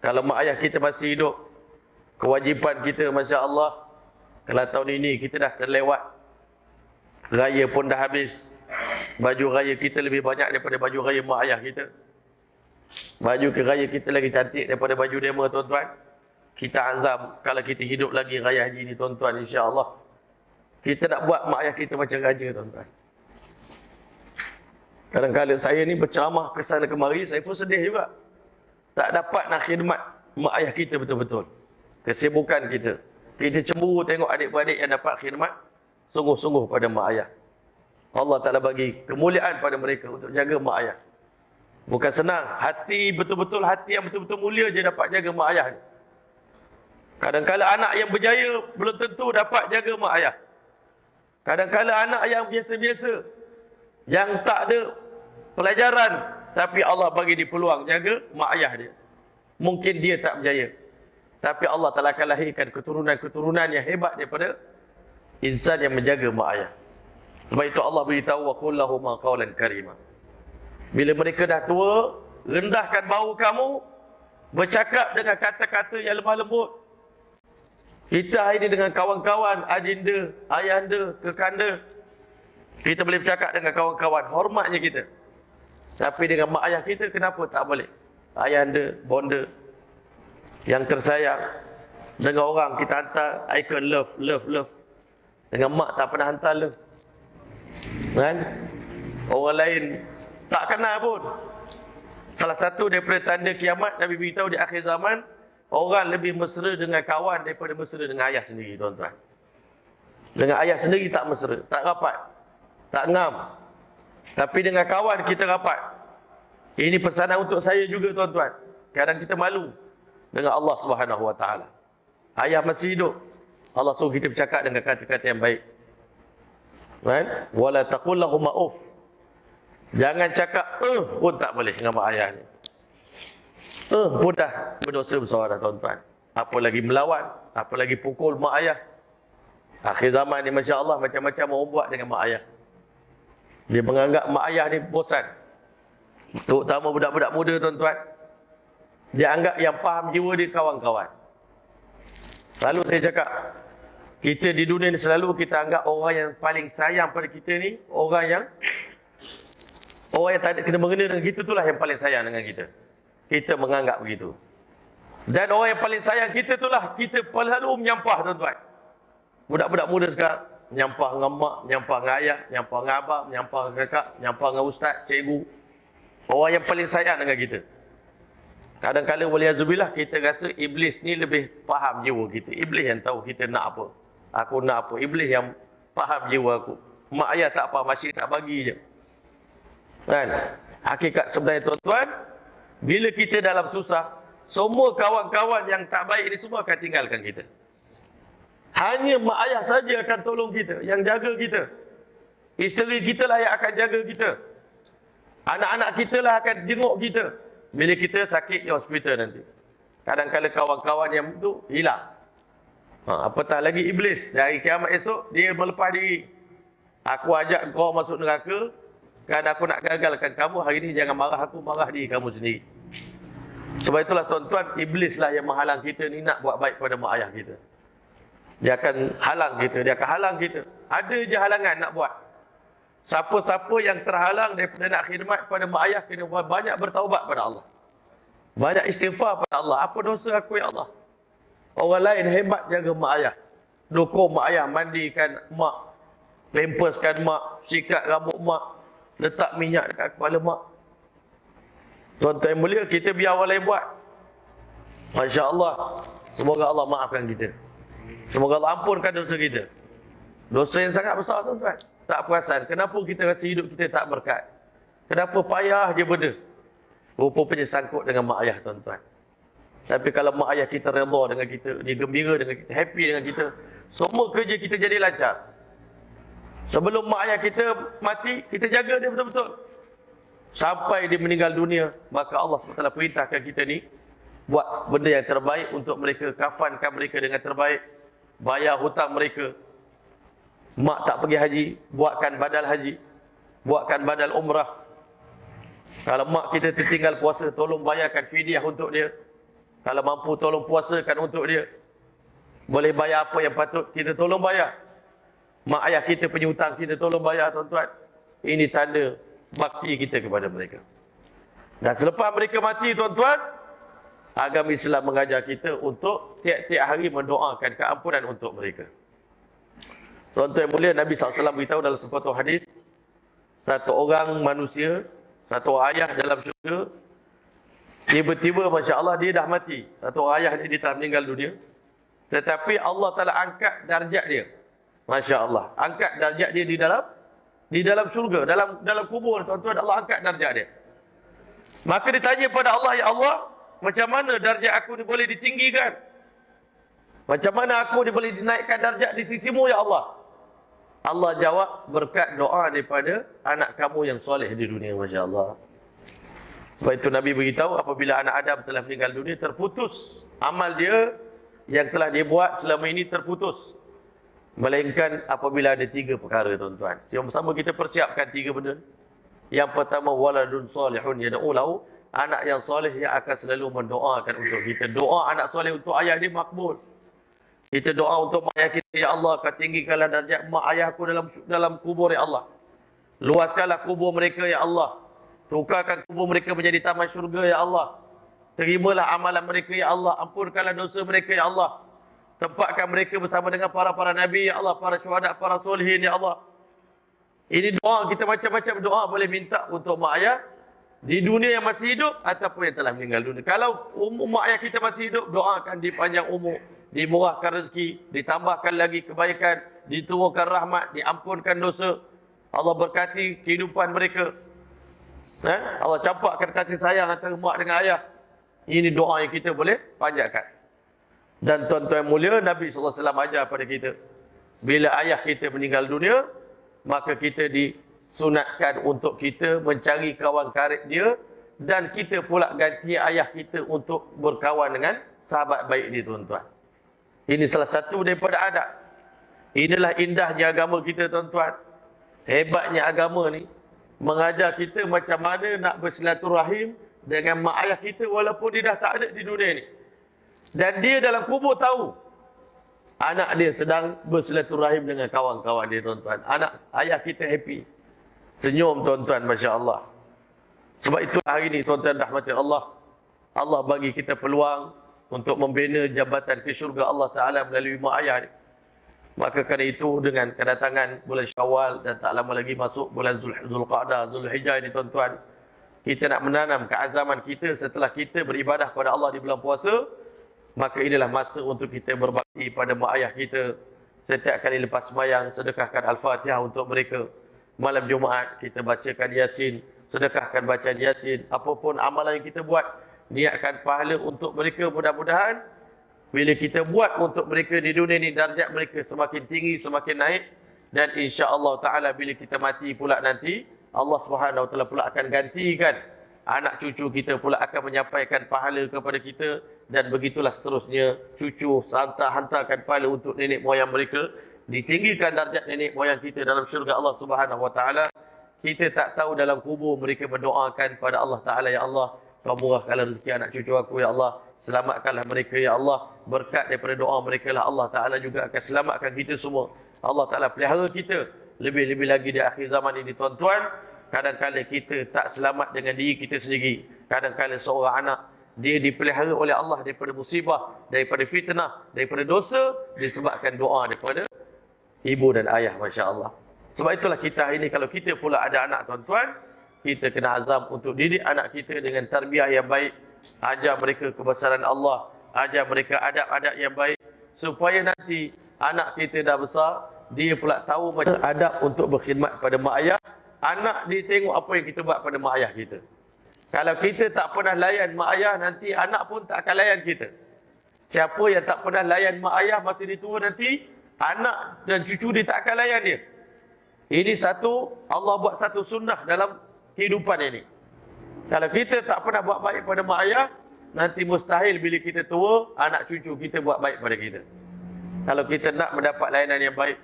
Kalau mak ayah kita masih hidup, kewajipan kita, Masya Allah, kalau tahun ini kita dah terlewat, raya pun dah habis, baju raya kita lebih banyak daripada baju raya mak ayah kita. Baju ke raya kita lagi cantik daripada baju demo, tuan-tuan. Kita azam, kalau kita hidup lagi raya haji ni, tuan-tuan, insya-Allah kita nak buat mak ayah kita macam raja, tuan-tuan. Kadang-kadang saya ni berceramah ke sana kemari, saya pun sedih juga. Tak dapat nak khidmat mak ayah kita betul-betul. Kesibukan kita. Kita cemburu tengok adik-beradik yang dapat khidmat sungguh-sungguh pada mak ayah. Allah Ta'ala bagi kemuliaan pada mereka untuk jaga mak ayah. Bukan senang. Hati betul-betul, hati yang betul-betul mulia je dapat jaga mak ayah ni. Kadang-kadang anak yang berjaya belum tentu dapat jaga mak ayah. Kadang-kadang anak yang biasa-biasa, yang tak ada pelajaran, tapi Allah bagi dia peluang jaga mak ayah dia. Mungkin dia tak berjaya, tapi Allah telah akan lahirkan keturunan-keturunan yang hebat daripada insan yang menjaga mak ayah. Sebab itu Allah beritahu, wa qul lahum qawlan karima. Bila mereka dah tua, rendahkan bahu kamu, bercakap dengan kata-kata yang lemah lembut. Kita hari ini dengan kawan-kawan, adinda, ayahanda, kekanda, kita boleh bercakap dengan kawan-kawan, hormatnya kita. Tapi dengan mak ayah kita, kenapa tak boleh? Ayahanda, bonda, yang tersayang. Dengan orang kita hantar icon love, love, love. Dengan mak tak pernah hantar love. Kan? Orang lain tak kenal pun. Salah satu daripada tanda kiamat, Nabi beritahu di akhir zaman, orang lebih mesra dengan kawan daripada mesra dengan ayah sendiri, tuan-tuan. Dengan ayah sendiri tak mesra, tak rapat, tak ngam. Tapi dengan kawan kita rapat. Ini pesanan untuk saya juga, tuan-tuan. Kadang kita malu dengan Allah Subhanahu Wa Taala. Ayah masih hidup, Allah suruh kita bercakap dengan kata-kata yang baik. Kan? Wala taqul lahum uf. Jangan cakap pun tak boleh dengan mak ayah ni. Pun dah berdosa besar dah tuan-tuan. Apa lagi melawan, apa lagi pukul mak ayah. Akhir zaman ni Masya Allah macam-macam orang buat dengan mak ayah. Dia menganggap mak ayah ni bosan. Terutama budak-budak muda tuan-tuan. Dia anggap yang faham jiwa dia kawan-kawan. Lalu saya cakap, kita di dunia ni selalu kita anggap orang yang paling sayang pada kita ni, orang yang tak ada kena mengena dengan kita itulah yang paling sayang dengan kita. Kita menganggap begitu. Dan orang yang paling sayang kita itulah kita selalu menyampah tuan-tuan. Budak-budak muda sekarang menyampah dengan mak, menyampah dengan ayah, menyampah dengan abang, menyampah dengan kakak, menyampah dengan ustaz, cikgu. Orang yang paling sayang dengan kita. Kadang-kadang waliyazubillah kita rasa iblis ni lebih faham jiwa kita. Iblis yang tahu kita nak apa. Aku nak apa. Iblis yang faham jiwa aku. Mak ayah tak faham, masih tak bagi je. Kan? Hakikat sebenarnya tuan-tuan, bila kita dalam susah, semua kawan-kawan yang tak baik ni semua akan tinggalkan kita. Hanya mak ayah saja akan tolong kita, yang jaga kita. Isteri kita lah yang akan jaga kita. Anak-anak kita lah akan jenguk kita. Bila kita sakit di hospital nanti. Kadang-kadang kawan-kawan yang tu hilang. Apatah lagi iblis. Dari kiamat esok, dia melepas diri. Aku ajak kau masuk neraka. Kan aku nak gagalkan kamu. Hari ni jangan marah aku, marah diri kamu sendiri. Sebab itulah tuan-tuan, iblis lah yang menghalang kita ni nak buat baik pada mak ayah kita. Dia akan halang kita, dia akan halang kita. Ada je halangan nak buat. Siapa-siapa yang terhalang daripada nak khidmat pada mak ayah, kena banyak bertaubat pada Allah. Banyak istighfar pada Allah. Apa dosa aku ya Allah? Orang lain hebat jaga mak ayah. Dukung mak ayah, mandikan mak, pamperskan mak, sikat rambut mak, letak minyak dekat kepala mak. Tuan-tuan yang mulia, kita biar orang lain buat. Masya Allah. Semoga Allah maafkan kita. Semoga Allah ampunkan dosa kita. Dosa yang sangat besar tuan-tuan. Tak perasan. Kenapa kita rasa hidup kita tak berkat? Kenapa payah je benda? Rupanya sangkut dengan mak ayah tuan-tuan. Tapi kalau mak ayah kita redha dengan kita, dia gembira dengan kita, happy dengan kita, semua kerja kita jadi lancar. Sebelum mak ayah kita mati, kita jaga dia betul-betul. Sampai dia meninggal dunia, maka Allah SWT perintahkan kita ni buat benda yang terbaik untuk mereka, kafankan mereka dengan terbaik, bayar hutang mereka. Mak tak pergi haji, buatkan badal haji, buatkan badal umrah. Kalau mak kita tertinggal puasa, tolong bayarkan fidyah untuk dia. Kalau mampu, tolong puasakan untuk dia. Boleh bayar apa yang patut, kita tolong bayar. Mak ayah kita punya hutang, kita tolong bayar tuan-tuan. Ini tanda bakti kita kepada mereka. Dan selepas mereka mati tuan-tuan, agama Islam mengajar kita untuk tiap-tiap hari mendoakan keampunan untuk mereka. Tuan-tuan yang mulia, Nabi SAW beritahu dalam sebuah hadis, satu orang manusia, satu ayah dalam syurga, tiba-tiba Masya Allah dia dah mati. Satu ayah dia telah meninggal dunia. Tetapi Allah Ta'ala angkat darjat dia. Masya Allah. Angkat darjat dia di dalam syurga, dalam kubur tuan-tuan, Allah angkat darjat dia. Maka ditanya pada Allah, ya Allah, macam mana darjat aku ni boleh ditinggikan? Macam mana aku ni boleh dinaikkan darjat di sisimu ya Allah? Allah jawab berkat doa daripada anak kamu yang soleh di dunia. Masya Allah. Sebab itu Nabi beritahu apabila anak Adam telah meninggal dunia, terputus amal dia yang telah dia buat selama ini, terputus. Melainkan apabila ada 3 perkara tuan-tuan. Sama-sama kita persiapkan 3 benda. Yang pertama, waladun solihun yad'u lahu, anak yang soleh yang akan selalu mendoakan untuk kita. Doa anak soleh untuk ayah dia makbul. Kita doa untuk mak ayah kita, ya Allah, kau tinggikanlah darjat mak ayahku dalam kubur ya Allah. Luaskanlah kubur mereka ya Allah. Tukarkan kubur mereka menjadi taman syurga ya Allah. Terimalah amalan mereka ya Allah. Ampunkanlah dosa mereka ya Allah. Tempatkan mereka bersama dengan para nabi ya Allah, para syuhada, para solihin ya Allah. Ini doa kita, macam-macam doa boleh minta untuk mak ayah di dunia yang masih hidup ataupun yang telah meninggal dunia. Kalau mak ayah kita masih hidup, doakan dipanjang umur, dimurahkan rezeki, ditambahkan lagi kebaikan, diturunkan rahmat, diampunkan dosa. Allah berkati kehidupan mereka. Allah campakkan kasih sayang antara mak dengan ayah. Ini doa yang kita boleh panjatkan. Dan tuan-tuan mulia, Nabi SAW ajar pada kita, bila ayah kita meninggal dunia, maka kita disunatkan untuk kita mencari kawan karib dia dan kita pula ganti ayah kita untuk berkawan dengan sahabat baik dia, tuan-tuan. Ini salah satu daripada adab. Inilah indahnya agama kita, tuan-tuan. Hebatnya agama ni mengajar kita macam mana nak bersilaturahim dengan mak ayah kita walaupun dia dah tak ada di dunia ni. Dan dia dalam kubur tahu anak dia sedang bersilaturahim dengan kawan-kawan dia, tuan-tuan. Anak ayah kita happy. Senyum, tuan-tuan, masya-Allah. Sebab itulah hari ini, tuan-tuan rahmati Allah, Allah bagi kita peluang untuk membina jabatan ke syurga Allah Ta'ala melalui mak ayah ni. Maka kerana itu, dengan kedatangan bulan Syawal dan tak lama lagi masuk bulan Zulqa'dah, Zulhijjah ini, tuan-tuan, kita nak menanam keazaman kita setelah kita beribadah kepada Allah di bulan puasa. Maka inilah masa untuk kita berbakti pada mak ayah kita. Setiap kali lepas sembahyang, sedekahkan Al-Fatihah untuk mereka. Malam Jumaat, kita bacakan Yasin, sedekahkan bacaan Yasin. Apapun amalan yang kita buat, niatkan pahala untuk mereka. Mudah-mudahan bila kita buat untuk mereka di dunia ini, darjat mereka semakin tinggi, semakin naik. Dan insya-Allah Ta'ala bila kita mati pula nanti, Allah Subhanahu Wa Ta'ala pula akan gantikan. Anak cucu kita pula akan menyampaikan pahala kepada kita. Dan begitulah seterusnya. Cucu hantarkan pahala untuk nenek moyang mereka. Ditinggikan darjat nenek moyang kita dalam syurga Allah Subhanahu Wa Ta'ala. Kita tak tahu dalam kubur mereka mendoakan pada Allah Ta'ala, ya Allah, kau murahkanlah rezeki anak cucu aku, ya Allah. Selamatkanlah mereka, ya Allah. Berkat daripada doa mereka lah Allah Ta'ala juga akan selamatkan kita semua. Allah Ta'ala pelihara kita. Lebih-lebih lagi di akhir zaman ini, tuan-tuan. Kadang-kadang kita tak selamat dengan diri kita sendiri. Kadang-kadang seorang anak, dia dipelihara oleh Allah daripada musibah, daripada fitnah, daripada dosa, disebabkan doa daripada ibu dan ayah, masya-Allah. Sebab itulah kita hari ini, kalau kita pula ada anak, tuan-tuan, kita kena azam untuk didik anak kita dengan tarbiyah yang baik. Ajar mereka kebesaran Allah, ajar mereka adab-adab yang baik, supaya nanti anak kita dah besar, dia pula tahu macam adab untuk berkhidmat pada mak ayah. Anak dia tengok apa yang kita buat pada mak ayah kita. Kalau kita tak pernah layan mak ayah, nanti anak pun tak akan layan kita. Siapa yang tak pernah layan mak ayah masa dia tua nanti, anak dan cucu dia tak akan layan dia. Ini satu, Allah buat satu sunnah dalam kehidupan ini. Kalau kita tak pernah buat baik pada mak ayah, nanti mustahil bila kita tua, anak cucu kita buat baik pada kita. Kalau kita nak mendapat layanan yang baik,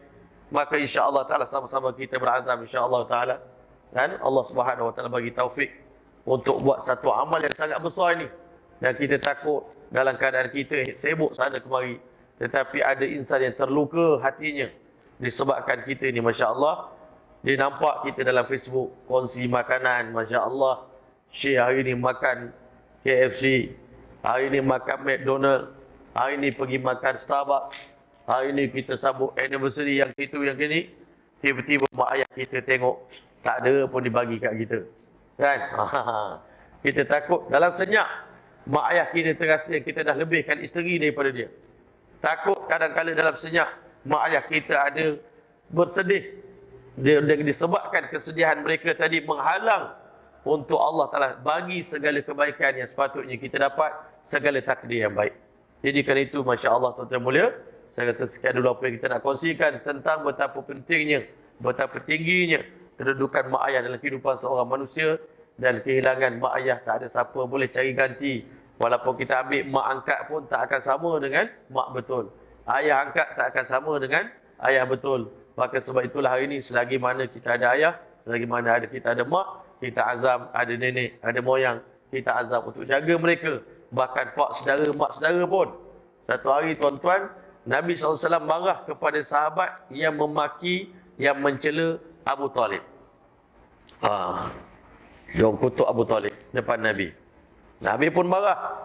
maka insya-Allah Ta'ala sama-sama kita berazam, insya-Allah Ta'ala. Dan Allah Subhanahu Wa Ta'ala bagi taufik untuk buat satu amal yang sangat besar ini. Dan kita takut dalam keadaan kita sibuk sana kemari, tetapi ada insan yang terluka hatinya disebabkan kita ni, masya-Allah. Dia nampak kita dalam Facebook kongsi makanan, masya-Allah. Syekh hari ni makan KFC, hari ni makan McDonald, hari ni pergi makan Starbucks, hari ni kita sambut anniversary yang itu yang ini. Tiba-tiba mak ayah kita tengok tak ada pun dibagi kat kita, kan? Kita takut dalam senyap mak ayah kita terasa kita dah lebihkan isteri daripada dia. Takut kadang-kadang dalam senyap mak ayah kita ada bersedih, disebabkan kesedihan mereka tadi menghalang untuk Allah Ta'ala bagi segala kebaikan yang sepatutnya kita dapat, segala takdir yang baik. Jadi kerana itu, masya-Allah, tuan-tuan mulia, saya rasa sekian dulu apa yang kita nak kongsikan tentang betapa pentingnya, betapa tingginya kedudukan mak ayah dalam kehidupan seorang manusia. Dan kehilangan mak ayah tak ada siapa boleh cari ganti. Walaupun kita ambil mak angkat pun tak akan sama dengan mak betul. Ayah angkat tak akan sama dengan ayah betul. Maka sebab itulah hari ini, selagi mana kita ada ayah, selagi mana kita ada mak, kita azam, ada nenek, ada moyang, kita azam untuk jaga mereka. Bahkan pak saudara, mak saudara pun. Satu hari, tuan-tuan, Nabi SAW marah kepada sahabat yang memaki, yang mencela Abu Talib. Dia kutuk Abu Talib depan Nabi. Nabi pun marah.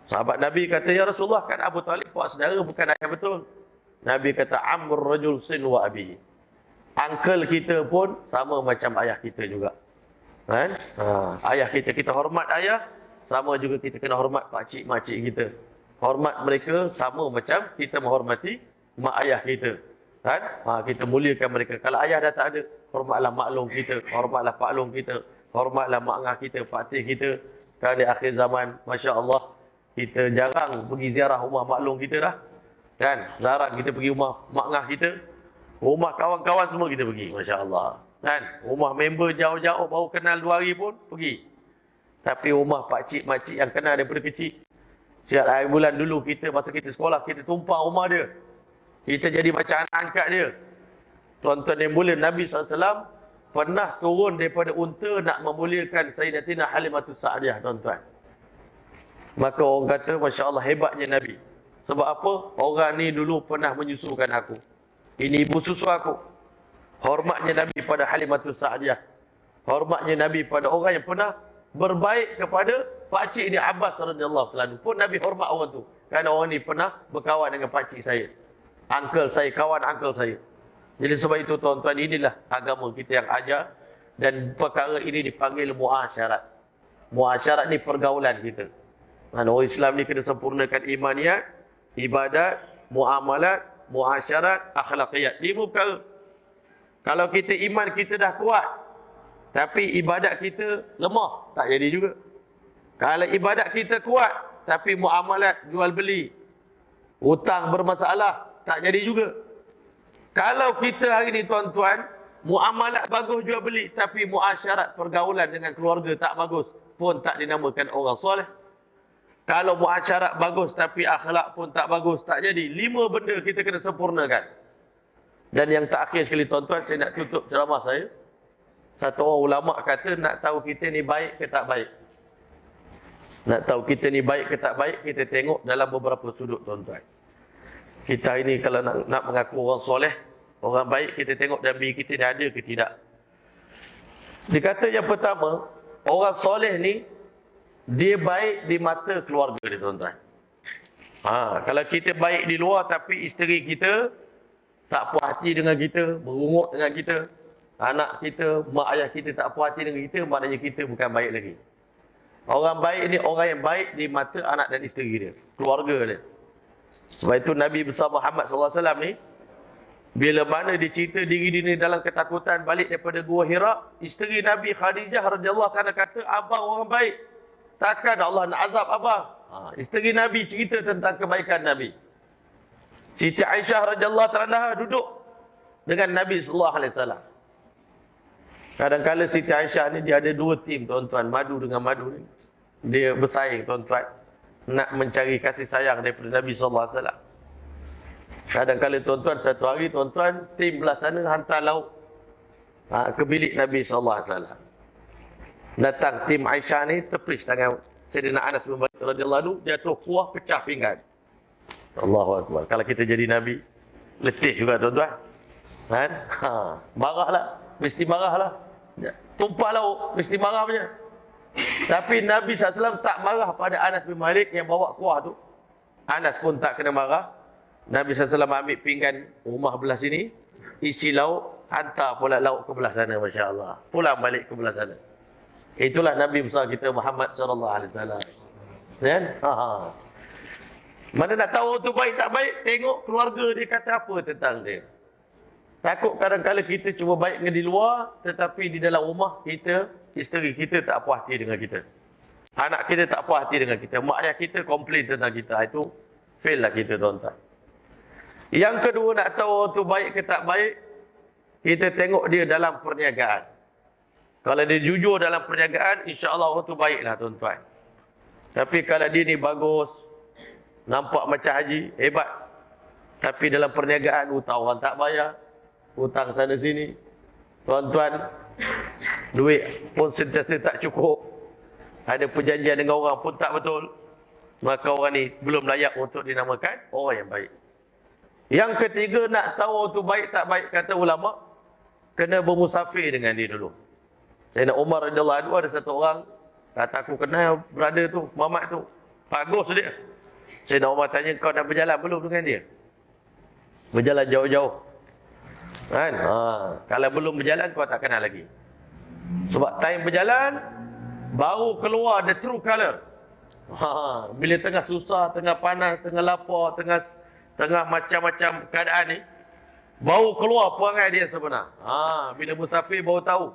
Sahabat Nabi kata, ya Rasulullah, kan Abu Talib pak saudara, bukan ayah betul. Nabi kata, Amr rajul sin wa abi. Uncle kita pun sama macam ayah kita juga. Kan? Ayah kita, kita hormat ayah, sama juga kita kena hormat pakcik makcik kita. Hormat mereka sama macam kita menghormati mak ayah kita. Kan? Kita muliakan mereka. Kalau ayah dah tak ada, hormatlah maklum kita, hormatlah paklum kita, hormatlah mak ngah kita, pakcik kita. Kerana di akhir zaman, masya-Allah, kita jarang pergi ziarah rumah maklum kita dah. Kan? Jarang kita pergi rumah mak ngah kita. Rumah kawan-kawan semua kita pergi, masya-Allah. Kan? Rumah member jauh-jauh baru kenal 2 hari pun pergi. Tapi rumah pakcik, makcik yang kenal daripada kecil. Setiap hari bulan dulu kita, masa kita sekolah, kita tumpang rumah dia. Kita jadi macam anak angkat dia. Tuan-tuan yang mulia, Nabi SAW pernah turun daripada unta nak memuliakan Sayyidatina Halimatus Sa'diyah, tuan-tuan. Maka orang kata, Masya Allah, hebatnya Nabi. Sebab apa? Orang ni dulu pernah menyusukan aku. Ini ibu susu aku. Hormatnya Nabi pada Halimatus Sa'diyah. Hormatnya Nabi pada orang yang pernah berbaik kepada pakcik dia Abbas radhiyallahu anhu. Pun Nabi hormat orang tu. Kerana orang ni pernah berkawan dengan pakcik saya. Uncle saya, kawan uncle saya. Jadi sebab itu tuan-tuan, inilah agama kita yang ajar. Dan perkara ini dipanggil muasyarat. Muasyarat ni pergaulan kita. Orang Islam ni kena sempurnakan imaniyat, ibadat, muamalat, muasyarat, akhlaqiyat. 5 perkara. Kalau kita iman kita dah kuat, tapi ibadat kita lemah, tak jadi juga. Kalau ibadat kita kuat, tapi muamalat, jual beli, hutang bermasalah, tak jadi juga. Kalau kita hari ni tuan-tuan, muamalat bagus jual beli, tapi muasyarat pergaulan dengan keluarga tak bagus, pun tak dinamakan orang soleh. Kalau muasyarat bagus tapi akhlak pun tak bagus, tak jadi. 5 benda kita kena sempurnakan. Dan yang terakhir sekali tuan-tuan, saya nak tutup ceramah saya. Satu orang ulama kata, nak tahu kita ni baik ke tak baik. Nak tahu kita ni baik ke tak baik, kita tengok dalam beberapa sudut tuan-tuan. Kita ini kalau nak mengaku orang soleh, orang baik, kita tengok dalam diri kita ni ada ke tidak. Dia kata yang pertama, orang soleh ni, dia baik di mata keluarga dia, tuan-tuan. Kalau kita baik di luar tapi isteri kita tak puas hati dengan kita, berungut dengan kita, anak kita, mak ayah kita tak puas hati dengan kita, maknanya kita bukan baik lagi. Orang baik ni orang yang baik di mata anak dan isteri dia, keluarga dia. Sebab itu Nabi besar Muhammad SAW ni, bila mana dia cerita diri dia ni dalam ketakutan balik daripada Gua Hira, isteri Nabi Khadijah radhiyallahu anha kata, abang orang baik. Takkan Allah nak azab abang. Isteri Nabi cerita tentang kebaikan Nabi. Siti Aisyah radhiyallahu anha duduk dengan Nabi sallallahu alaihi wasallam. Kadang-kadang Siti Aisyah ni dia ada 2 tim, tuan-tuan, madu dengan madu ni. Dia bersaing, tuan-tuan, nak mencari kasih sayang daripada Nabi sallallahu alaihi wasallam. Kadang-kadang tuan-tuan, satu hari tuan-tuan, tim belah sana hantar lauk ke bilik Nabi sallallahu alaihi wasallam. Datang tim Aisyah ni, tepis tangan Sayyidina Anas bin Malik radhiyallahu anhu, jatuh kuah, pecah pinggan. Allahu Akbar. Kalau kita jadi Nabi, letih juga tuan-tuan. Kan? Marahlah, mesti marahlah. Tumpah lauk, mesti marah punya. Tapi Nabi SAW tak marah pada Anas bin Malik yang bawa kuah tu. Anas pun tak kena marah. Nabi SAW ambil pinggan rumah belah sini, isi lauk, hantar pula lauk ke belah sana, Masya Allah. Pulang balik ke belah sana. Itulah Nabi besar kita Muhammad SAW. Kan? Mana nak tahu tu baik tak baik, tengok keluarga dia kata apa tentang dia. Takut kadang-kadang kita cuba baik dengan di luar, tetapi di dalam rumah kita, isteri kita tak puas hati dengan kita. Anak kita tak puas hati dengan kita. Mak ayah kita komplain tentang kita. Itu fail lah kita, tuan-tuan. Yang kedua, nak tahu tu baik ke tak baik, kita tengok dia dalam perniagaan. Kalau dia jujur dalam perniagaan, insya-Allah orang tu baiklah, tuan-tuan. Tapi kalau dia ni bagus, nampak macam haji, hebat, tapi dalam perniagaan hutang orang tak bayar, hutang sana sini, tuan-tuan, duit pun sentiasa tak cukup, ada perjanjian dengan orang pun tak betul, maka orang ni belum layak untuk dinamakan orang yang baik. Yang ketiga, nak tahu tu baik tak baik, kata ulama, kena bermusafir dengan dia dulu. Sayyidina Umar radhiyallahu anhu, ada satu orang kata, aku kenal brother tu, Muhammad tu, bagus dia. Sayyidina Umar tanya, kau dah berjalan belum dengan dia? Berjalan jauh-jauh. Kan? Kalau belum berjalan, kau tak kenal lagi. Sebab time berjalan, baru keluar the true color. Bila tengah susah, tengah panas, tengah lapar, tengah macam-macam keadaan ni, baru keluar perangai dia sebenar. Bila musafir baru tahu.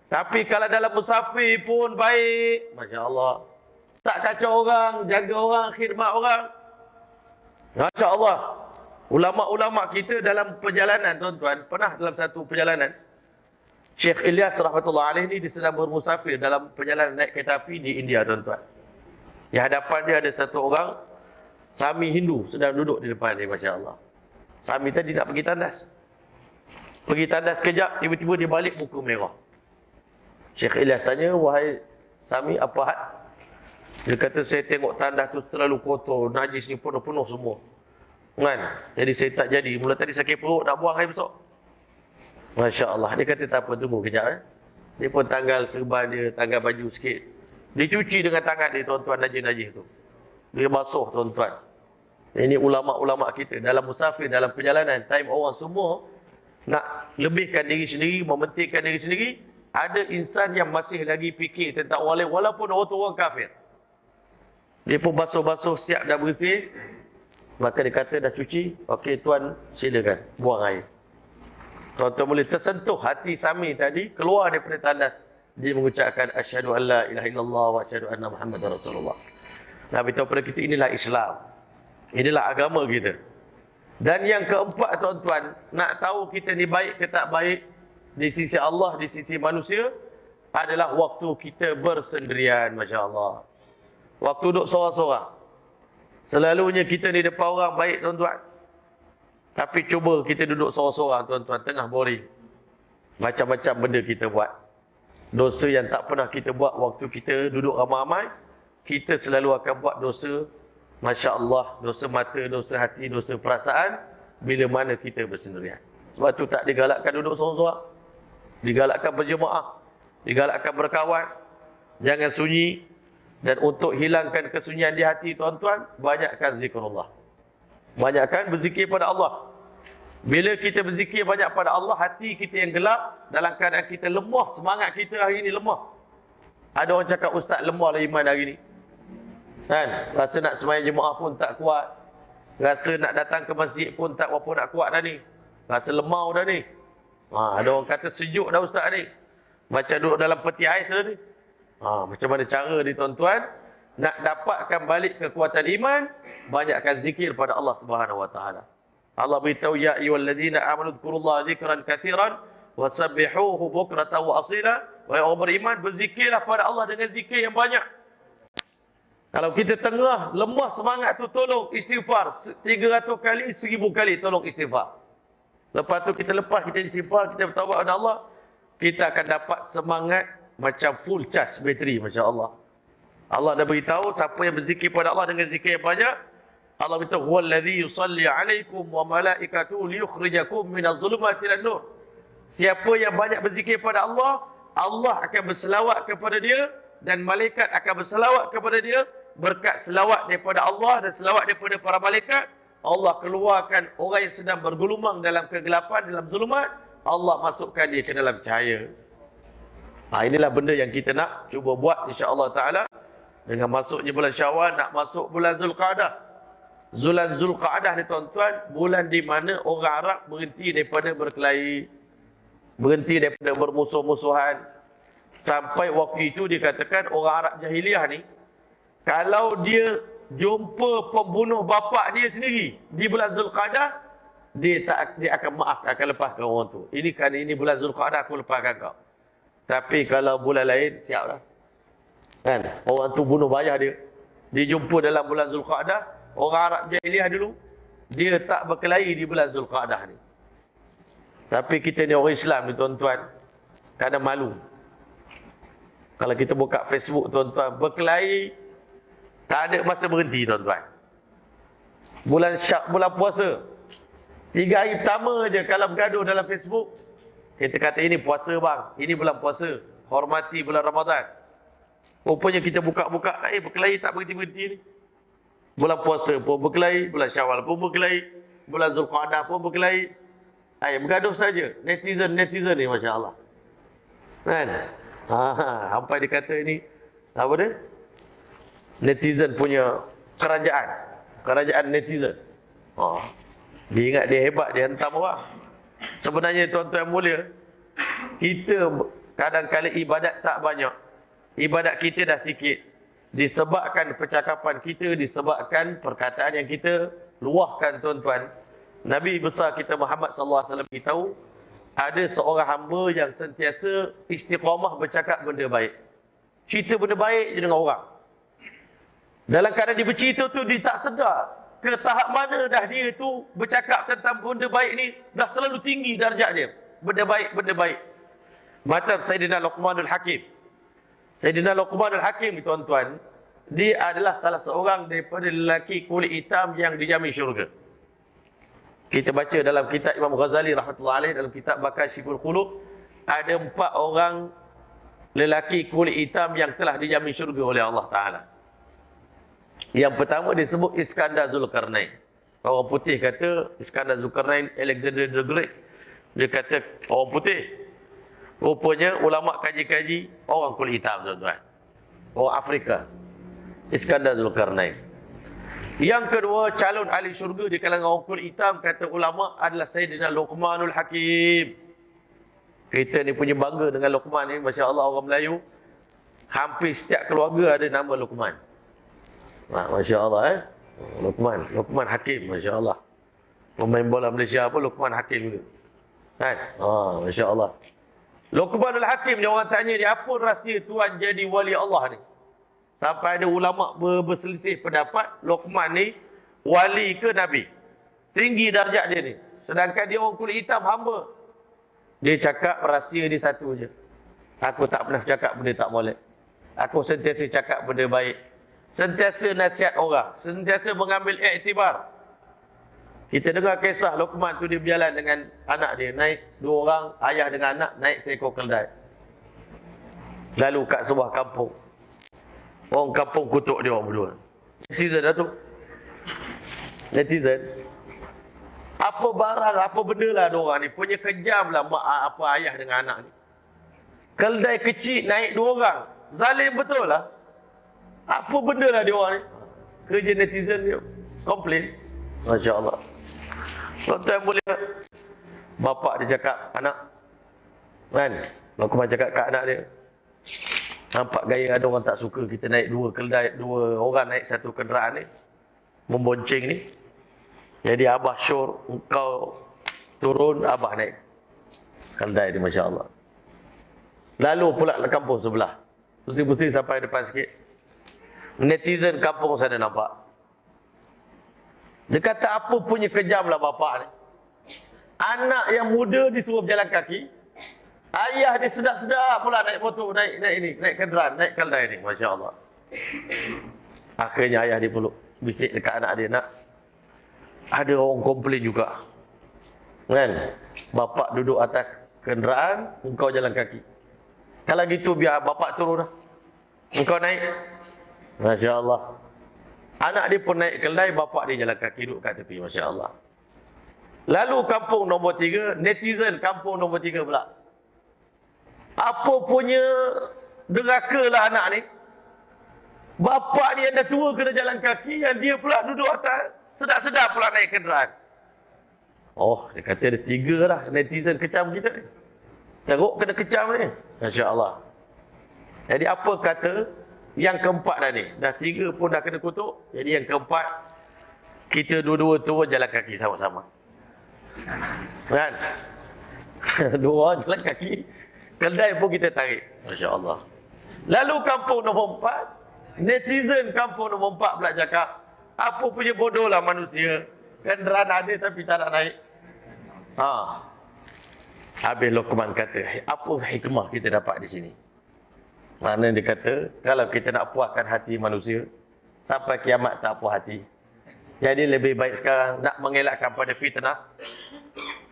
Tapi kalau dalam musafir pun baik, Masya Allah, tak kacau orang, jaga orang, khidmat orang, Masya Allah. Ulama-ulama kita dalam perjalanan, tuan-tuan, pernah dalam satu perjalanan, Syekh Ilyas rahmatullah alaih ni dia sedang bermusafir dalam perjalanan naik kereta api di India, tuan-tuan. Di hadapan dia ada satu orang Sami Hindu sedang duduk di depan dia, masya-Allah. Sami tadi nak pergi tandas. Pergi tandas kejap, tiba-tiba dia balik muka merah. Syekh Ilyas tanya, "Wahai Sami, apa hal?" Dia kata, "Saya tengok tandas tu terlalu kotor, najis ni penuh-penuh semua. Kan? Jadi saya tak jadi. Mula tadi sakit perut, nak buang air besok." Masya Allah. Dia kata, "Tak apa, tunggu kejap." Dia pun tanggal serban dia, tanggal baju sikit. Dia cuci dengan tangan dia, tuan-tuan, najis-najis tu. Dia basuh, tuan-tuan. Ini ulama'-ulama' kita. Dalam musafir, dalam perjalanan, time orang semua nak lebihkan diri sendiri, mementingkan diri sendiri. Ada insan yang masih lagi fikir tentang orang lain, walaupun orang tu orang kafir. Dia pun basuh-basuh, siap dah bersih. Maka dia kata, "Dah cuci? Okey tuan, silakan, buang air." Tuan-tuan boleh tersentuh hati Sami tadi, keluar daripada tandas. Dia mengucapkan, "Asyhadu an la ilaha illallah wa asyhadu anna Muhammadar Rasulullah." Nak beritahu kepada kita, inilah Islam. Inilah agama kita. Dan yang keempat, tuan-tuan, nak tahu kita ni baik ke tak baik di sisi Allah, di sisi manusia, adalah waktu kita bersendirian, masya-Allah. Waktu duduk seorang-seorang. Selalunya kita ni depan orang baik, tuan-tuan. Tapi cuba kita duduk seorang-seorang, tuan-tuan, tengah boring. Macam-macam benda kita buat. Dosa yang tak pernah kita buat waktu kita duduk ramai-ramai, kita selalu akan buat dosa, masya-Allah, dosa mata, dosa hati, dosa perasaan, bila mana kita bersendirian. Sebab tu tak digalakkan duduk seorang-seorang. Digalakkan berjemaah, digalakkan berkawan. Jangan sunyi. Dan untuk hilangkan kesunyian di hati, tuan-tuan, banyakkan zikrullah. Banyakkan berzikir pada Allah. Bila kita berzikir banyak pada Allah, hati kita yang gelap, dalam keadaan kita lemah, semangat kita hari ini lemah. Ada orang cakap, "Ustaz, lemahlah iman hari ini." Kan? Rasa nak sembahyang jemaah pun tak kuat. Rasa nak datang ke masjid pun tak berapa nak kuat dah ni. Rasa lemah dah ni. Ada orang kata sejuk dah Ustaz ni. Macam duduk dalam peti ais dah ni. Macam mana cara ni, tuan-tuan? Nak dapatkan balik kekuatan iman, banyakkan zikir pada Allah Subhanahu wa taala. Allah beritahu, "Ya ayyuhallazina amanu dzkurullaha dzikran katsiran wasabbihuhu bukratan wa asila." Wahai orang beriman, berzikirlah pada Allah dengan zikir yang banyak. Kalau kita tengah lemah semangat tu, tolong istighfar 300 kali, 1000 kali tolong istighfar. Lepas tu kita lepas kita istighfar, kita bertaubat kepada Allah, kita akan dapat semangat macam full charge bateri, masya-Allah. Allah dah beritahu, siapa yang berzikir pada Allah dengan zikir yang banyak, Allah beritahu, "Huwallazi yusalli 'alaikum wa malaikatuhu liyukhrijakum minadh-dhulumati ilan-nur." Siapa yang banyak berzikir pada Allah, Allah akan berselawat kepada dia dan malaikat akan berselawat kepada dia. Berkat selawat daripada Allah dan selawat daripada para malaikat, Allah keluarkan orang yang sedang bergelumang dalam kegelapan, dalam zulumat, Allah masukkan dia ke dalam cahaya. Inilah benda yang kita nak cuba buat, insya-Allah taala. Dengan masuknya bulan Syawal, nak masuk bulan Zulqa'dah. Bulan Zulqa'dah ni, tuan-tuan, bulan di mana orang Arab berhenti daripada berkelahi, berhenti daripada bermusuh-musuhan. Sampai waktu itu dikatakan orang Arab jahiliah ni, kalau dia jumpa pembunuh bapa dia sendiri di bulan Zulqa'dah, dia akan maaf, akan lepaskan orang tu. Ini kan ini bulan Zulqa'dah, aku lepaskan kau. Tapi kalau bulan lain, siap dah. Kan? Orang tu bunuh bayah dia. Dia jumpa dalam bulan Zulqa'dah. Orang Arab jahiliah dulu, dia tak berkelahi di bulan Zulqa'dah ni. Tapi kita ni orang Islam ni, tuan-tuan, kadang malu. Kalau kita buka Facebook, tuan-tuan, berkelahi, tak ada masa berhenti, tuan-tuan. Bulan puasa, 3 hari pertama je kalau bergaduh dalam Facebook, kita kata ini puasa bang, ini bulan puasa, hormati bulan Ramadan. Rupanya kita buka-buka, berkelahi tak berhenti-berhenti ni. Bulan puasa pun berkelahi, bulan Syawal pun berkelahi, bulan Zulqa'dah pun berkelahi. Bergaduh saja. Netizen ni, Masya Allah. Kan? Sampai dia kata ini, apa dia? Netizen punya kerajaan. Kerajaan netizen. Dia ingat dia hebat, dia hentam orang. Sebenarnya, tuan-tuan mulia, kita kadang-kadang ibadat tak banyak. Ibadat kita dah sikit. Disebabkan percakapan kita, disebabkan perkataan yang kita luahkan, tuan-tuan. Nabi besar kita Muhammad sallallahu alaihi wasallam beritahu, ada seorang hamba yang sentiasa istiqamah bercakap benda baik. Cerita benda baik je dengan orang. Dalam keadaan dia bercerita tu, dia tak sedar ke tahap mana dah dia tu bercakap tentang benda baik ni dah terlalu tinggi darjat dia. Benda baik. Macam Sayyidina Luqmanul Hakim. Sayyidina Luqmanul Hakim ni tuan-tuan, dia adalah salah seorang daripada lelaki kulit hitam yang dijamin syurga. Kita baca dalam kitab Imam Ghazali rahmatullahi alaih, dalam kitab Makasyiful Qulub, ada 4 orang lelaki kulit hitam yang telah dijamin syurga oleh Allah Ta'ala. Yang pertama disebut Iskandar Zulkarnain. Orang putih kata Iskandar Zulkarnain, Alexander the Great. Dia kata orang putih. Rupanya ulama kaji-kaji orang kulit hitam, tuan-tuan. Orang Afrika. Iskandar Zulkarnain. Yang kedua, calon ahli syurga di kalangan orang kulit hitam, kata ulama, adalah Sayyidina Luqmanul Hakim. Kita ni punya bangga dengan Luqman ni. Masya Allah, orang Melayu, hampir setiap keluarga ada nama Luqman. Masya Allah, Luqman Hakim, Masya Allah. Pemain bola Malaysia pun Luqman Hakim juga. Kan? Masya Allah. Luqmanul Hakim ni, orang tanya dia, apa rahsia tuan jadi wali Allah ni? Sampai ada ulama berselisih pendapat, Luqman ni wali ke Nabi. Tinggi darjat dia ni. Sedangkan dia orang kulit hitam, hamba. Dia cakap rahsia dia satu je. Aku tak pernah cakap benda tak molek. Aku sentiasa cakap benda baik. Sentiasa nasihat orang. Sentiasa mengambil iktibar. Kita dengar kisah Luqman tu, dia berjalan dengan anak dia. Naik 2 orang, ayah dengan anak, naik seekor keldai. Lalu kat sebuah kampung. Orang kampung kutuk dia orang berdua. Netizen dah tu. Netizen. Apa barang, apa benda lah diorang ni. Punya kejam lah apa ayah dengan anak ni. Keldai kecil naik 2 orang. Zalim betul lah. Apa benda lah diorang ni. Kerja netizen dia. Komplain. Masya Allah. Tuan-tuan boleh. Bapak dia cakap, anak. Kan? Luqman cakap kat anak dia. Nampak gaya ada orang tak suka kita naik 2 keldai, 2 orang naik satu kenderaan ni. Membonceng ni. Jadi abah syur, engkau turun, abah naik keldai ni, Masya Allah. Lalu pula ke kampung sebelah. Pusing-pusing sampai depan sikit. Netizen kampung sana nampak. Dia kata, apa punya kejam lah bapak ni. Anak yang muda disuruh berjalan kaki. Ayah dia sedap-sedap pula naik motor, naik kenderaan, naik keldai ni. Masya Allah. Akhirnya ayah dia peluk, bisik dekat anak dia, nak, ada orang komplain juga. Kan? Bapak duduk atas kenderaan, engkau jalan kaki. Kalau gitu biar bapak turun dah. Engkau naik. Masya Allah. Anak dia pun naik keldai, bapak dia jalan kaki duduk kat tepi. Masya Allah. Lalu kampung nombor 3, netizen kampung nombor 3 pula. Apa punya deraka lah anak ni. Bapak dia dah tua kena jalan kaki, yang dia pula duduk atas, sedap-sedap pula naik kenderaan. Oh, dia kata ada 3 lah netizen kecam kita ni. Teruk kena kecam ni. Masya Allah. Jadi apa kata yang keempat dah ni? Dah 3 pun dah kena kutuk. Jadi yang keempat, kita dua-dua turun jalan kaki sama-sama. Kan? 2 orang jalan kaki. Keldai pun kita tarik. Masya Allah. Lalu kampung nombor 4. Netizen kampung nombor 4 pula cakap, apa punya bodoh lah manusia. Kenderaan ada tapi tak nak naik. Habis Luqman kata, apa hikmah kita dapat di sini? Mana dia kata, kalau kita nak puaskan hati manusia, sampai kiamat tak puas hati. Jadi lebih baik sekarang nak mengelakkan pada fitnah.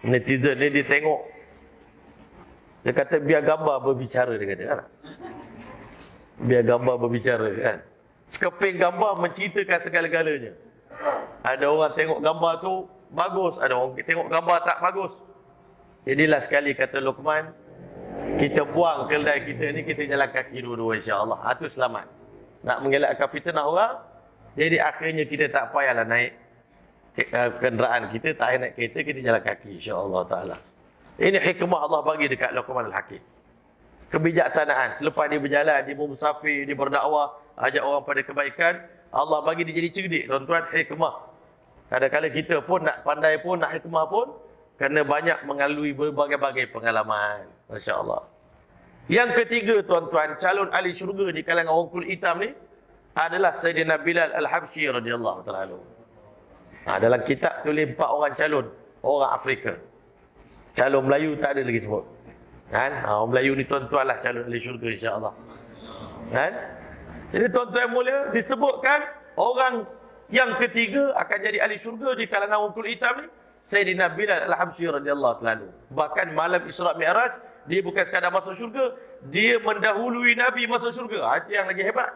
Netizen ni dia tengok. Dia kata biar gambar berbicara, dia kata kan. Biar gambar berbicara kan. Sekeping gambar menceritakan segala-galanya. Ada orang tengok gambar tu bagus, ada orang tengok gambar tak bagus. Jadilah sekali kata Luqman, kita buang keldai kita ni, kita jalan kaki dua-dua insya-Allah. Itu selamat. Nak mengelakkan fitnah orang, jadi akhirnya kita tak payahlah naik kenderaan kita, tak payah naik kereta, kita jalan kaki insya-Allah taala. Ini hikmah Allah bagi dekat Luqmanul Hakim. Kebijaksanaan. Selepas dia berjalan, dia bermusafir, dia berdakwah, ajak orang pada kebaikan, Allah bagi dia jadi cerdik, tuan-tuan, hikmah. Kadang-kadang kita pun nak pandai pun, nak hikmah pun, Kerana banyak mengalami berbagai-bagai pengalaman. Masya Allah. Yang ketiga tuan-tuan, calon ahli syurga di kalangan orang kulit hitam ni adalah Sayyidina Bilal Al-Habsyi radhiyallahu ta'ala anhu. Dalam kitab tulis 4 orang calon, orang Afrika. Calon Melayu tak ada lagi sebut. Kan? Orang Melayu ni tuan-tuan lah calon ahli syurga insya-Allah. Kan? Jadi tuan-tuan mulia, disebutkan orang yang ketiga akan jadi ahli syurga di kalangan orang kulit hitam ni Sayyidina Bilal Al-Habsyi radhiyallahu ta'ala anhu. Bahkan malam Isra Mi'raj, dia bukan sekadar masuk syurga, dia mendahului Nabi masuk syurga. Itu yang lagi hebat.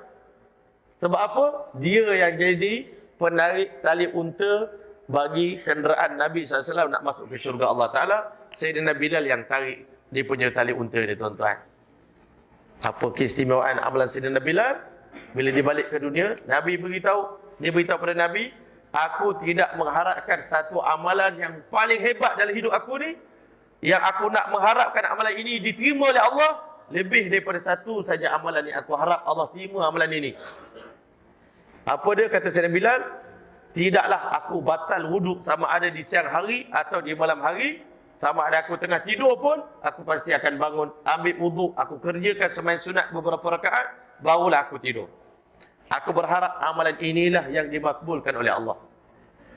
Sebab apa? Dia yang jadi penarik tali unta bagi kenderaan Nabi SAW nak masuk ke syurga Allah Ta'ala. Sayyidina Bilal yang tarik dia punya tali unta ni tuan-tuan. Apa keistimewaan amalan Sayyidina Bilal? Bila dia balik ke dunia, Nabi dia beritahu pada Nabi, aku tidak mengharapkan satu amalan yang paling hebat dalam hidup aku ni. Yang aku nak mengharapkan amalan ini diterima oleh Allah, lebih daripada satu saja amalan yang aku harap Allah terima amalan ini. Apa dia kata Sayyidina Bilal? Tidaklah aku batal wuduk sama ada di siang hari atau di malam hari. Sama ada aku tengah tidur pun, aku pasti akan bangun, ambil wuduk, aku kerjakan sembahyang sunat beberapa rakaat, barulah aku tidur. Aku berharap amalan inilah yang dimakbulkan oleh Allah.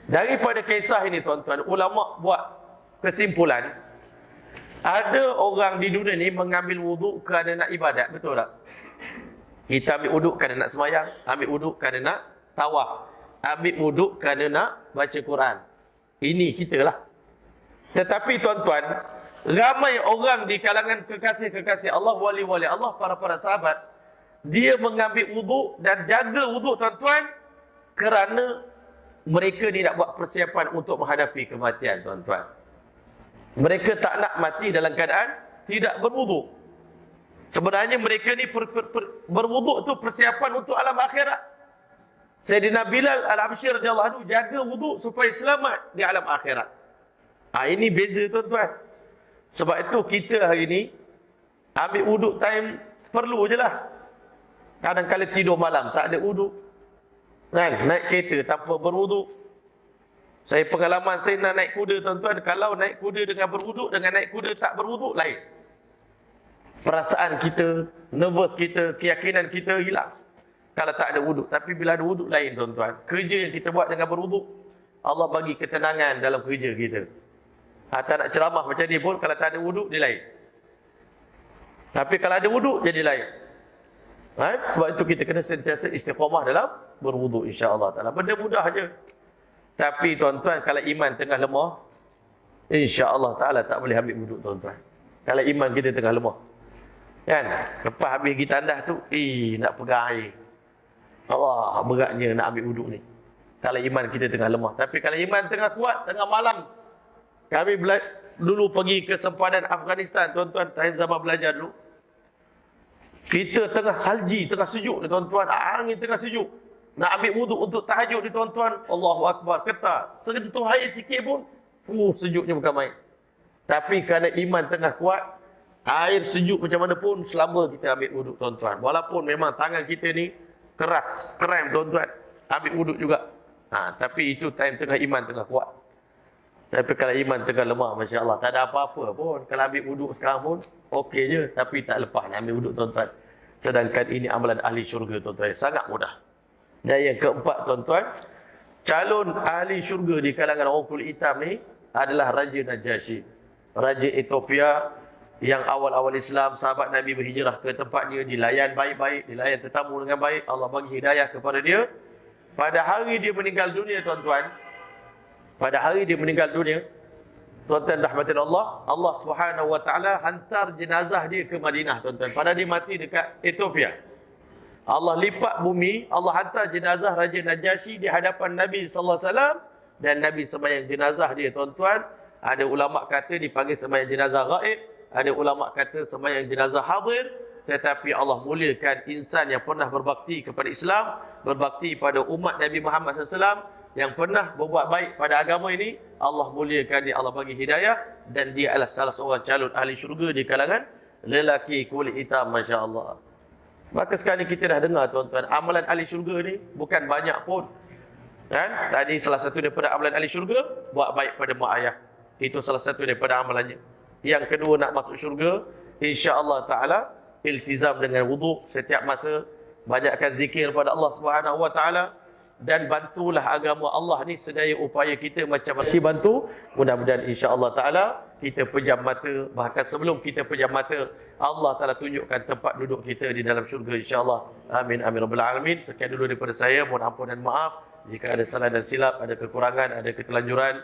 Daripada kisah ini tuan-tuan, ulama buat kesimpulan, ada orang di dunia ni mengambil wuduk kerana nak ibadat, betul tak? Kita ambil wuduk kerana nak sembahyang, ambil wuduk kerana nak tawaf, ambil wuduk kerana nak baca Quran. Ini kita lah. Tetapi tuan-tuan, ramai orang di kalangan kekasih-kekasih Allah, wali-wali Allah, para sahabat, dia mengambil wuduk dan jaga wuduk tuan-tuan kerana mereka ni nak buat persiapan untuk menghadapi kematian tuan-tuan. Mereka tak nak mati dalam keadaan tidak berwuduk. Sebenarnya mereka ni berwuduk tu persiapan untuk alam akhirat. Sayyidina Bilal Al-Habsyi radhiyallahu anhu jaga wuduk supaya selamat di alam akhirat. Ini beza tuan-tuan. Sebab itu kita hari ni ambil wuduk time perlu je lah. Kadang-kadang tidur malam tak ada wuduk. Kan? Naik kereta tanpa berwuduk. Saya pengalaman saya nak naik kuda tuan-tuan. Kalau naik kuda dengan berwuduk, dengan naik kuda tak berwuduk, lain. Perasaan kita, nervous kita, keyakinan kita hilang. Kalau tak ada wuduk. Tapi bila ada wuduk lain tuan-tuan. Kerja yang kita buat dengan berwuduk, Allah bagi ketenangan dalam kerja kita. Tak nak ceramah macam ni pun, kalau tak ada wuduk, dia lain. Tapi kalau ada wuduk, jadi lain. Sebab itu kita kena sentiasa istiqamah dalam berwuduk insya-Allah Ta'ala. Benda mudah aja. Tapi tuan-tuan, kalau iman tengah lemah, insya-Allah Ta'ala tak boleh ambil wuduk tuan-tuan. Kalau iman kita tengah lemah. Kan? Lepas habis pergi tandas tu, nak pegang air. Allah, beratnya nak ambil wuduk ni. Kalau iman kita tengah lemah. Tapi kalau iman tengah kuat, tengah malam. Kami dulu pergi ke sempadan Afghanistan, tuan-tuan, time zaman belajar dulu. Kita tengah salji, tengah sejuk ni tuan-tuan, angin tengah sejuk. Nak ambil wuduk untuk tahajud ni tuan-tuan, Allahu Akbar, ketat. Sentuh air sikit pun, sejuknya bukan main. Tapi kerana iman tengah kuat, air sejuk macam mana pun, selama kita ambil wuduk tuan-tuan. Walaupun memang tangan kita ni keras, krem tuan-tuan, ambil wuduk juga. Tapi itu time tengah iman tengah kuat. Tapi kalau iman tengah lemah, Masya Allah, tak ada apa-apa pun. Kalau ambil wuduk sekarang pun, okey je. Tapi tak lepas nak ambil wuduk tuan-tuan. Sedangkan ini amalan ahli syurga tuan-tuan. Sangat mudah. Dan yang keempat tuan-tuan, calon ahli syurga di kalangan orang kulit hitam ni adalah Raja Najasyi. Raja Ethiopia yang awal-awal Islam, sahabat Nabi berhijrah ke tempat dia, dilayan baik-baik, dilayan tetamu dengan baik. Allah bagi hidayah kepada dia. Pada hari dia meninggal dunia tuan-tuan, tuan-tuan rahmatin Allah, Allah Subhanahu wa taala hantar jenazah dia ke Madinah tuan-tuan. Pada dia mati dekat Ethiopia. Allah lipat bumi, Allah hantar jenazah Raja Najasyi di hadapan Nabi sallallahu alaihi wasallam dan Nabi sembahyang jenazah dia tuan-tuan. Ada ulama kata dipanggil sembahyang jenazah ghaib, ada ulama kata sembahyang jenazah hadir, tetapi Allah muliakan insan yang pernah berbakti kepada Islam, berbakti pada umat Nabi Muhammad SAW, yang pernah berbuat baik pada agama ini. Allah muliakan dia, Allah bagi hidayah, dan dia adalah salah seorang calon ahli syurga di kalangan lelaki kulit hitam, Masya Allah. Maka sekarang kita dah dengar tuan-tuan, amalan ahli syurga ni bukan banyak pun. Kan? Tadi salah satu daripada amalan ahli syurga, buat baik pada mak ayah. Itu salah satu daripada amalannya. Yang kedua, nak masuk syurga, insya-Allah taala iltizam dengan wudu setiap masa, banyakkan zikir pada Allah Subhanahu wa taala, dan bantulah agama Allah ni sedaya upaya kita macam masih bantu. Mudah-mudahan insya-Allah taala kita pejam mata, bahkan sebelum kita pejam mata, Allah taala tunjukkan tempat duduk kita di dalam syurga insya-Allah. Amin amin rabbal alamin. Sekian dulu daripada saya, mohon ampun dan maaf jika ada salah dan silap, ada kekurangan, ada ketelanjuran.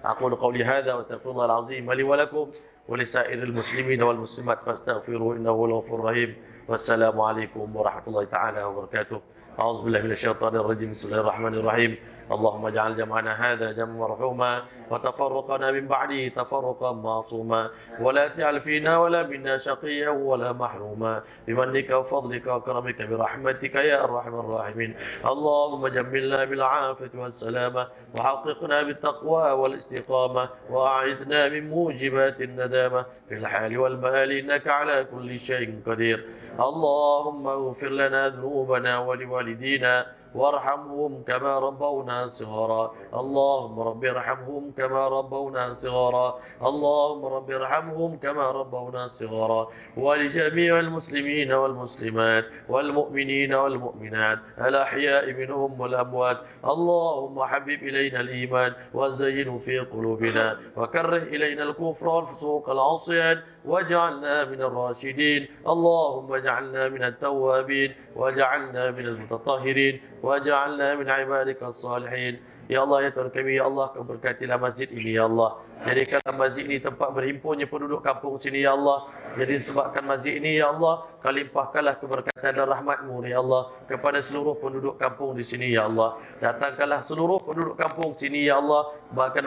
Aqulu qawli hadza wa astaghfirullahal azim li wa lakum wa lisairil muslimin wal muslimat fastaghfiruhu innahu ghafurur rahim. Wassalamualaikum warahmatullahi taala wabarakatuh. أعوذ بالله من الشيطان الرجيم. بسم الله الرحمن الرحيم. اللهم اجعل جمعنا هذا جمعا مرحوما وتفرقنا من بعده تفرقا معصوما ولا تجعل فينا ولا منا شقيا ولا محروما بمنك وفضلك وكرمك برحمتك يا أرحم الراحمين. اللهم جملنا بالعافية والسلامة وحققنا بالتقوى والاستقامة وأعذنا من موجبات الندامة في الحال والمآل إنك على كل شيء قدير. اللهم اغفر لنا ذنوبنا ولوالدينا وارحمهم كما ربونا صغارا. اللهم رب ارحمهم كما ربونا صغارا. اللهم رب ارحمهم كما ربونا صغارا. ولجميع المسلمين والمسلمات والمؤمنين والمؤمنات الأحياء منهم والأموات. اللهم حبب إلينا الإيمان وزينه في قلوبنا وكره إلينا الكفر والفسوق العصيان واجعلنا من الراشدين. اللهم اجعلنا من التوابين واجعلنا من المتطهرين واجعلنا من عبادك الصالحين. Ya Allah, ya Tuhan kami, ya Allah, berkatilah masjid ini, ya Allah. Jadikanlah masjid ini tempat berhimpunnya penduduk kampung sini, ya Allah. Jadi sebabkan masjid ini, ya Allah, Kau limpahkanlah keberkatan dan rahmat-Mu, ya Allah, kepada seluruh penduduk kampung di sini, ya Allah. Datangkanlah seluruh penduduk kampung sini, ya Allah, bahkan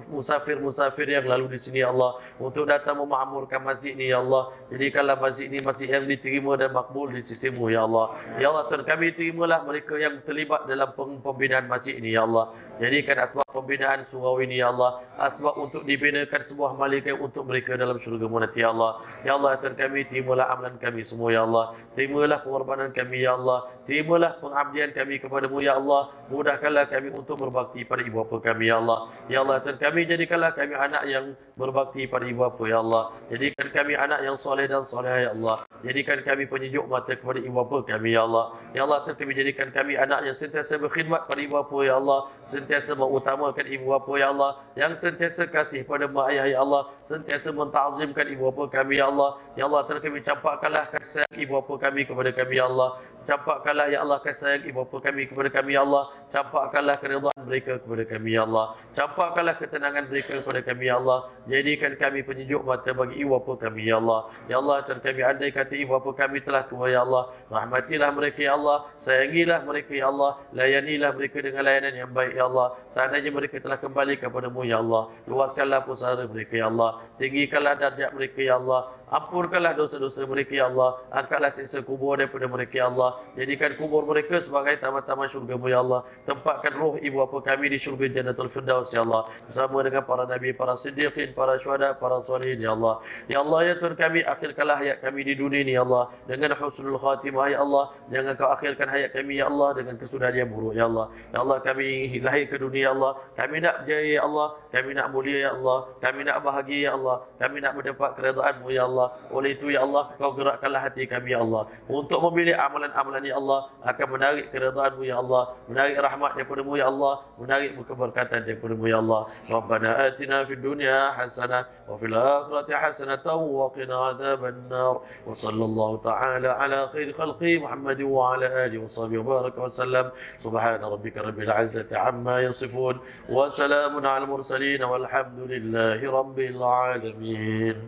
musafir-musafir yang lalu di sini, ya Allah, untuk datang memakmurkan masjid ini, ya Allah. Jadikanlah masjid ini masjid yang diterima dan makbul di sisi-Mu, ya Allah. Ya Allah, Tuhan kami, terimalah mereka yang terlibat dalam pembinaan masjid ini, ya Allah. Jadikan asbab pembinaan surau ini, ya Allah, asbab untuk dibinakan sebuah malaikat untuk mereka dalam syurga-Mu nanti, ya Allah. Ya Allah, Tuhan kami, terimalah amalan kami semua, ya Allah. Terimalah pengorbanan kami, ya Allah. Terimalah pengabdian kami kepada-Mu, ya Allah. Mudahkanlah kami untuk berbakti pada ibu bapa kami, ya Allah. Ya Allah, Tuhan kami, jadikanlah kami anak yang berbakti pada ibu bapa, ya Allah. Jadikan kami anak yang soleh dan soleh, ya Allah. Jadikan kami penyejuk mata kepada ibu bapa kami, ya Allah. Ya Allah, Tuhan kami, jadikan kami anak yang sentiasa berkhidmat pada ibu bapa, ya Allah. Sentiasa mengutamakan ibu bapa, ya Allah. Yang sentiasa kasih pada mak ayah, ya Allah. Sentiasa mentazimkan ibu bapa kami, ya Allah. Ya Allah, Tuhan kami, campakkanlah kasih sayang ibu bapa kami kepada kami, ya Allah. Campakkanlah, ya Allah, kasih sayang ibu bapa kami kepada kami, ya Allah. Campakkanlah keridhaan mereka kepada kami, ya Allah. Campakkanlah ketenangan mereka kepada kami, ya Allah. Jadikan kami penyejuk mata bagi ibu bapa kami, ya Allah. Ya Allah, Tuhan kami, andai kata ibu bapa kami telah tua, ya Allah, rahmatilah mereka, ya Allah. Sayangilah mereka, ya Allah. Layanilah mereka dengan layanan yang baik, ya Allah. Seandainya mereka telah kembali kepada-Mu, ya Allah, luaskanlah pusara mereka, ya Allah. Tinggikanlah darjat mereka, ya Allah. Ampunkanlah dosa-dosa mereka, ya Allah. Angkatlah siksa kubur daripada mereka, ya Allah. Jadikan kubur mereka sebagai taman-taman syurga-Mu, ya Allah. Tempatkan roh ibu bapa kami di syurga Jannatul Firdaus, ya Allah, bersama dengan para nabi, para siddiqin, para syuhada, para salihin, ya Allah. Ya Allah, ya Tuhan kami, akhirkanlah hayat kami di dunia ini, ya Allah, dengan husnul khatimah, ya Allah. Jangan Kau akhirkan hayat kami, ya Allah, dengan kesudahan yang buruk, ya Allah. Ya Allah, kami lahir ke dunia, ya Allah. Kami nak berjaya, ya Allah. Kami nak mulia, ya Allah. Kami nak bahagia, ya Allah. Kami nak mendapat keredaan-Mu, ya Allah. Oleh itu, ya Allah, Kau gerakkanlah hati kami, ya Allah, untuk memilih amalan-amalan, ya Allah, akan menarik keredaan-Mu, ya Allah, menarik rahmat daripada-Mu, ya Allah, menarik keberkatan daripada-Mu, ya Allah. Rabbana atina fid dunya hasanah wa fil akhirati hasanatan wa qina adzabannar. Wa sallallahu ta'ala ala khairi khalqi Muhammad wa ala alihi wa sahbihi wa baraka wa sallam. Subhana rabbika rabbil izzati amma yasifun wa salamun ala al mursalin walhamdulillahi rabbil alamin.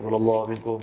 قول الله منكم